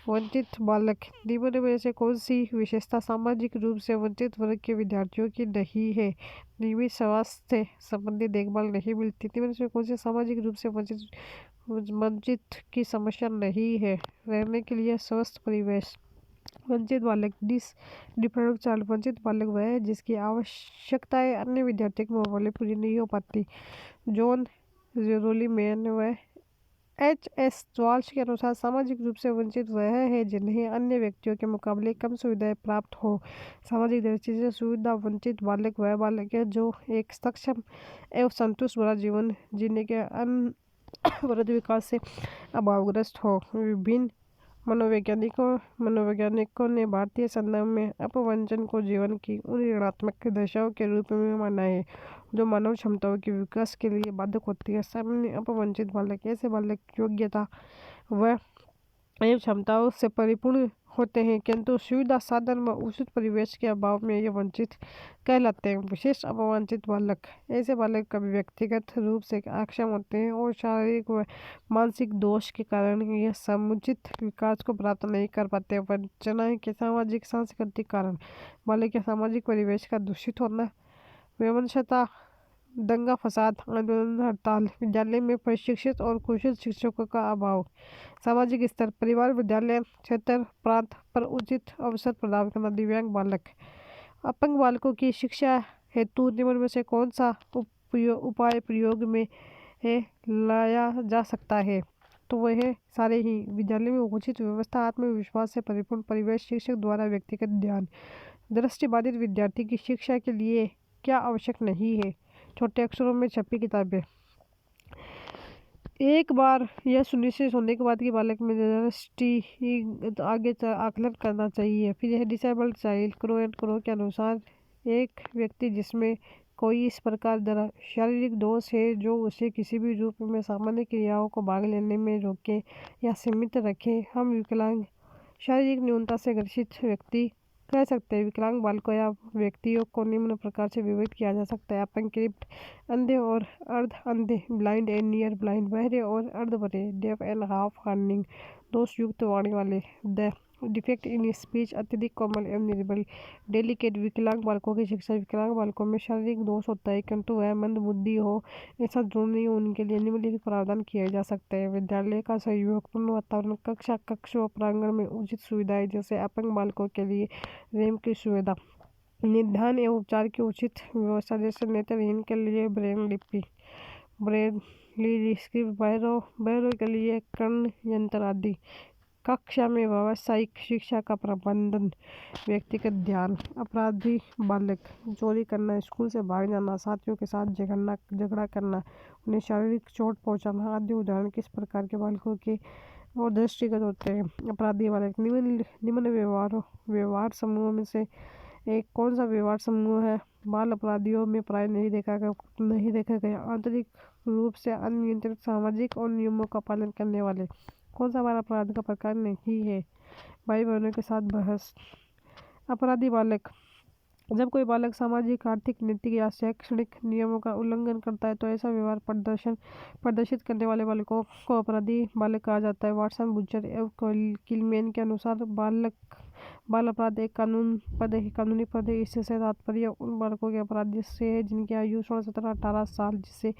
वंचित बालक निम्न में से कौन सी विशेषता सामाजिक रूप से वंचित वर्ग के विद्यार्थियों की नहीं है? नियमित स्वास्थ्य संबंधी देखभाल नहीं मिलती। निम्न में कौन से सामाजिक रूप से वंचित की समस्या नहीं है? रहने के लिए स्वस्थ परिवेश। वंचित बालक डिप्राइव्ड चाइल्ड वंचित बालक वह है जिसकी आवश्यकताएं अन्य विद्यार्थियों के मुकाबले पूरी नहीं हो पाती। जॉन रोलीमैन व H.S. वाल्श के अनुसार सामाजिक रूप से वंचित वह है जिन्हें अन्य व्यक्तियों के मुकाबले कम सुविधाएं प्राप्त हो। सामाजिक दृष्टि से सुविधा वंचित बालक वह बालक है जो एक सक्षम एवं संतुष्ट भरा जीवन जीने के अनवरत विकास से अभावग्रस्त हो। विभिन्न मनोवैज्ञानिकों ने भारतीय संदर्भ में अपवंचन को जीवन की उन ऋणात्मक दशाओं के रूप में माना है जो मानव क्षमताओं के विकास के लिए बाधक होती है। सामान्य अपवंचित बालक ऐसे बालक योग्यता व क्षमताओं से परिपूर्ण होते हैं, किंतु सुविधा साधन व उचित परिवेश के अभाव में ये वंचित कहलाते हैं। विशेष अवांछित बालक ऐसे बालक कभी व्यक्तिगत रूप से अक्षम होते हैं और शारीरिक व मानसिक दोष के कारण यह समुचित विकास को प्राप्त नहीं कर पाते। वंचना के सामाजिक सांस्कृतिक कारण बालक के सामाजिक परिवेश का दूषित होना, विवशता, दंगा फसाद, आंदोलन, हड़ताल, विद्यालय में प्रशिक्षित और कुशल शिक्षकों का अभाव, सामाजिक स्तर, परिवार, विद्यालय, क्षेत्र, प्रांत पर उचित अवसर प्रदान करना। दिव्यांग बालक अपंग बालकों की शिक्षा हेतु निम्न में से कौन सा उपाय प्रयोग में लाया जा सकता है? तो वह सारे ही। विद्यालय में उचित व्यवस्था, आत्मविश्वास से परिपूर्ण परिवेश, शिक्षक द्वारा व्यक्तिगत ध्यान। दृष्टिबाधित विद्यार्थी की शिक्षा के लिए क्या आवश्यक नहीं है? छोटे अक्षरों में छपी किताबें। एक बार यह सुनिश्चित होने के बाद कि बालक में दृष्टि आगे आकलन करना चाहिए। फिर यह disabled child crow and crow के अनुसार एक व्यक्ति जिसमें कोई इस प्रकार शारीरिक दोष है जो उसे किसी भी रूप में सामान्य क्रियाओं को भाग लेने में रोके या सीमित रखे, हम विकलांग शारीरिक न्यूनता से ग्रसित व्यक्ति कह सकते हैं। विकलांग बालकों या व्यक्तियों को निम्न प्रकार से विभाजित किया जा सकता है: अपंग, क्रिप्ट, अंधे और अर्ध अंधे, ब्लाइंड एंड नियर ब्लाइंड, बहरे और अर्ध बहरे, डेफ एंड हाफ हर्निंग, दोष युक्त वाणी वाले, द डिफेक्ट इन स्पीच, अत्यधिक कोमल एवं निर्बल, डेलिकेट। विकलांग बालकों की शिक्षा। विकलांग बालकों में शारीरिक दोष होता है किंतु वह मंद बुद्धि हो ऐसा जरूर नहीं। उनके लिए निम्नलिखित प्रावधान किए जा सकते हैं: विद्यालय का सहयोगपूर्ण वातावरण, कक्षा, कक्ष व प्रांगण में उचित सुविधाएं जैसे अपंग बालकों के लिए रैंप की सुविधा, निदान एवं उपचार की उचित व्यवस्था जैसे नेत्रहीन के लिए ब्रेन लिपि, ब्रेली स्क्रिप्ट, बहरों के लिए कर्ण यंत्र आदि। कक्षा में व्यावसायिक शिक्षा का प्रबंधन, व्यक्तिगत ध्यान। अपराधी बालक चोरी करना, स्कूल से भाग जाना, साथियों के साथ झगड़ा करना, उन्हें शारीरिक चोट पहुंचाना आदि उदाहरण किस प्रकार के बालकों के और दृष्टिगत होते हैं? अपराधी बालक निम्न व्यवहार समूहों में से एक कौन सा व्यवहार समूह है? बाल अपराधियों में प्राय नहीं देखा गया आंतरिक रूप से अनियंत्रित सामाजिक और नियमों का पालन करने वाले। कौन सा बाल अपराध का प्रकार नहीं है? भाई बहनों के साथ बहस। अपराधी बालक जब कोई बालक सामाजिक, आर्थिक, नैतिक या शैक्षणिक नियमों का उल्लंघन करता है तो ऐसा व्यवहार प्रदर्शित करने वाले बालकों को अपराधी बालक कहा जाता है। वाटसन, बुचर एवं किलमैन के अनुसार बाल अपराध एक कानूनी पद है। इससे तात्पर्य उन बालकों के अपराध से है जिनकी आयु 16, 17, 18 साल जिससे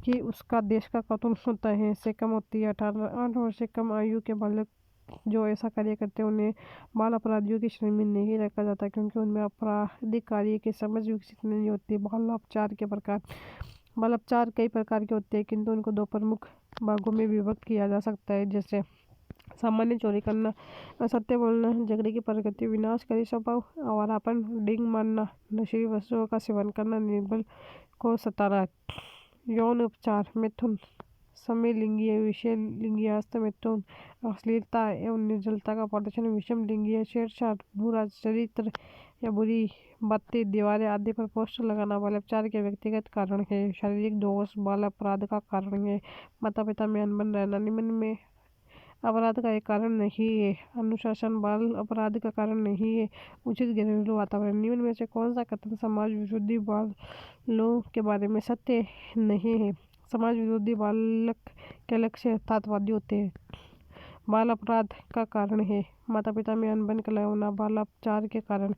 कि उसका देश का कानून होता है से कम होती है। 8 वर्ष से कम आयु के बालक जो ऐसा कार्य करते हैं उन्हें बाल अपराधियों की श्रेणी में नहीं रखा जाता क्योंकि उनमें आपराधिक कार्य की समझ विकसित नहीं होती। बाल अपचार कई प्रकार के होते हैं किंतु उनको दो प्रमुख भागों में विभक्त किया जा सकता है, जैसे सामान्य चोरी करना, असत्य बोलना, झगड़े की प्रकृति, विनाशकारी स्वभाव, आवारापन, डिंग मारना, नशीली वस्तुओं का सेवन करना, निर्बल को सताना। यौन उपचार, मिथुन, समलिंगीय, विषय लिंगियास्त मिथुन, अश्लीलता एवं निर्जलता का प्रदर्शन, विषम लिंगीय छेड़छाड़, बुरा चरित्र या बुरी बातें, दीवारें आदि पर पोस्टर लगाना बाल अपचार के व्यक्तिगत कारण है। शारीरिक दोष बाल अपराध का कारण है। माता पिता में अनबन रहना निम्न में अपराध का एक कारण नहीं है। अनुशासन बाल अपराध का कारण नहीं है। उचित घरेलू वातावरण निम्न में से कौन सा कथन समाज विरोधी बालों के बारे में सत्य नहीं है? समाज विरोधी बालक के लक्ष्य यथार्थवादी होते हैं। बाल अपराध का कारण है माता पिता में अनबन का होना, बाल अपचार के कारण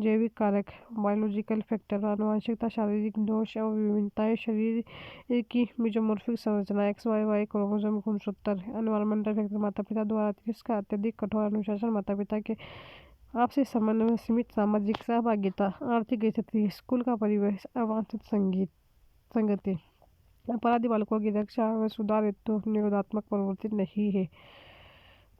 जैविक कारक, बायोलॉजिकल फैक्टर, आनुवंशिकता, शारीरिक दोष और विभिन्नताएं, शरीर की मेसोमॉर्फिक संरचना, XYY क्रोमोसोम गुणसूत्र, एनवायरमेंटल फैक्टर, माता पिता द्वारा तिरस्कार, अत्यधिक कठोर अनुशासन, माता पिता के आपसी संबंध में सीमित सामाजिक सहभागिता, आर्थिक स्थिति, स्कूल का परिवेश, अवांछित संगति। अपराधी बालकों की रक्षा व सुधार हेतु निरोधात्मक प्रवृत्ति नहीं है।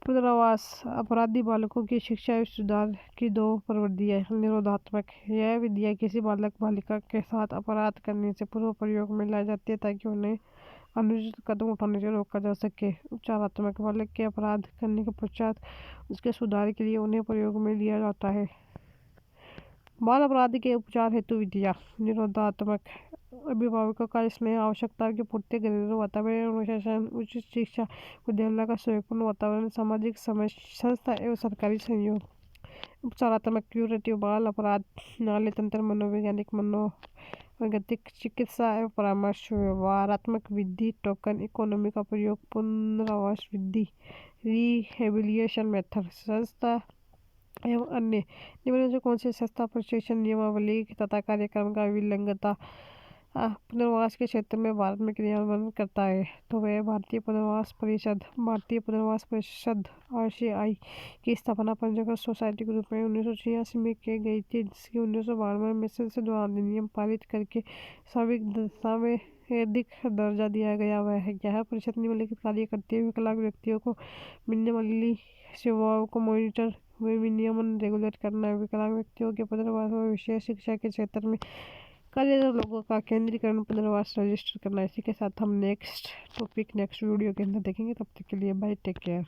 पुनरावास अपराधी बालकों की शिक्षा एवं सुधार की दो प्रवृत्तियाँ। निरोधात्मक यह विधियाँ किसी बालक बालिका के साथ अपराध करने से पूर्व प्रयोग में लाई जाती है ताकि उन्हें अनुचित कदम उठाने से रोका जा सके। उपचारात्मक बालक के अपराध करने के पश्चात उसके सुधार के लिए उन्हें प्रयोग में लिया जाता है। बाल अपराध के उपचार हेतु विधियाँ। निरोधात्मक अभिभावकों का स्नेह, आवश्यकताओं की पूर्ति, घरेलू वातावरण, अनुशासन, उच्च शिक्षा, विद्यालय का सहयोगपूर्ण वातावरण, सामाजिक संस्था एवं सरकारी सहयोग। उपचारात्मक क्यूरेटिव बाल अपराध नाली तंत्र, मनोवैज्ञानिक मनोवैज्ञानिक चिकित्सा एवं परामर्श। व्यवहारात्मक विधि, टोकन इकोनॉमी का प्रयोग, पुनर्वास विधि, रिहेबिलिटेशन मेथड। संस्था एवं अन्य निम्न में से कौन सी संस्था प्रशिक्षण नियमावली तथा कार्यक्रम का विलंगता पुनर्वास के क्षेत्र में भारत में क्रियान्वयन करता है? तो वह भारतीय पुनर्वास परिषद। भारतीय पुनर्वास परिषद RCI की स्थापना पंचगढ़ सोसाइटी के रूप में 1986 में की गई थी, जिसकी 1992 में संसद द्वारा अधिनियम पारित करके सांविधिक दर्जा दिया गया। यह परिषद निम्नलिखित कार्य करती है: विकलांग व्यक्तियों को मिलने वाली सेवाओं को मॉनिटर व विनियमन रेगुलेट करना, विकलांग व्यक्तियों के पुनर्वास व विशेष शिक्षा के क्षेत्र में कार्यरत लोगों का केंद्रीकरण, पुनर्वास रजिस्टर करना। इसी के साथ हम नेक्स्ट वीडियो के अंदर देखेंगे। तब तक के लिए बाय, टेक केयर।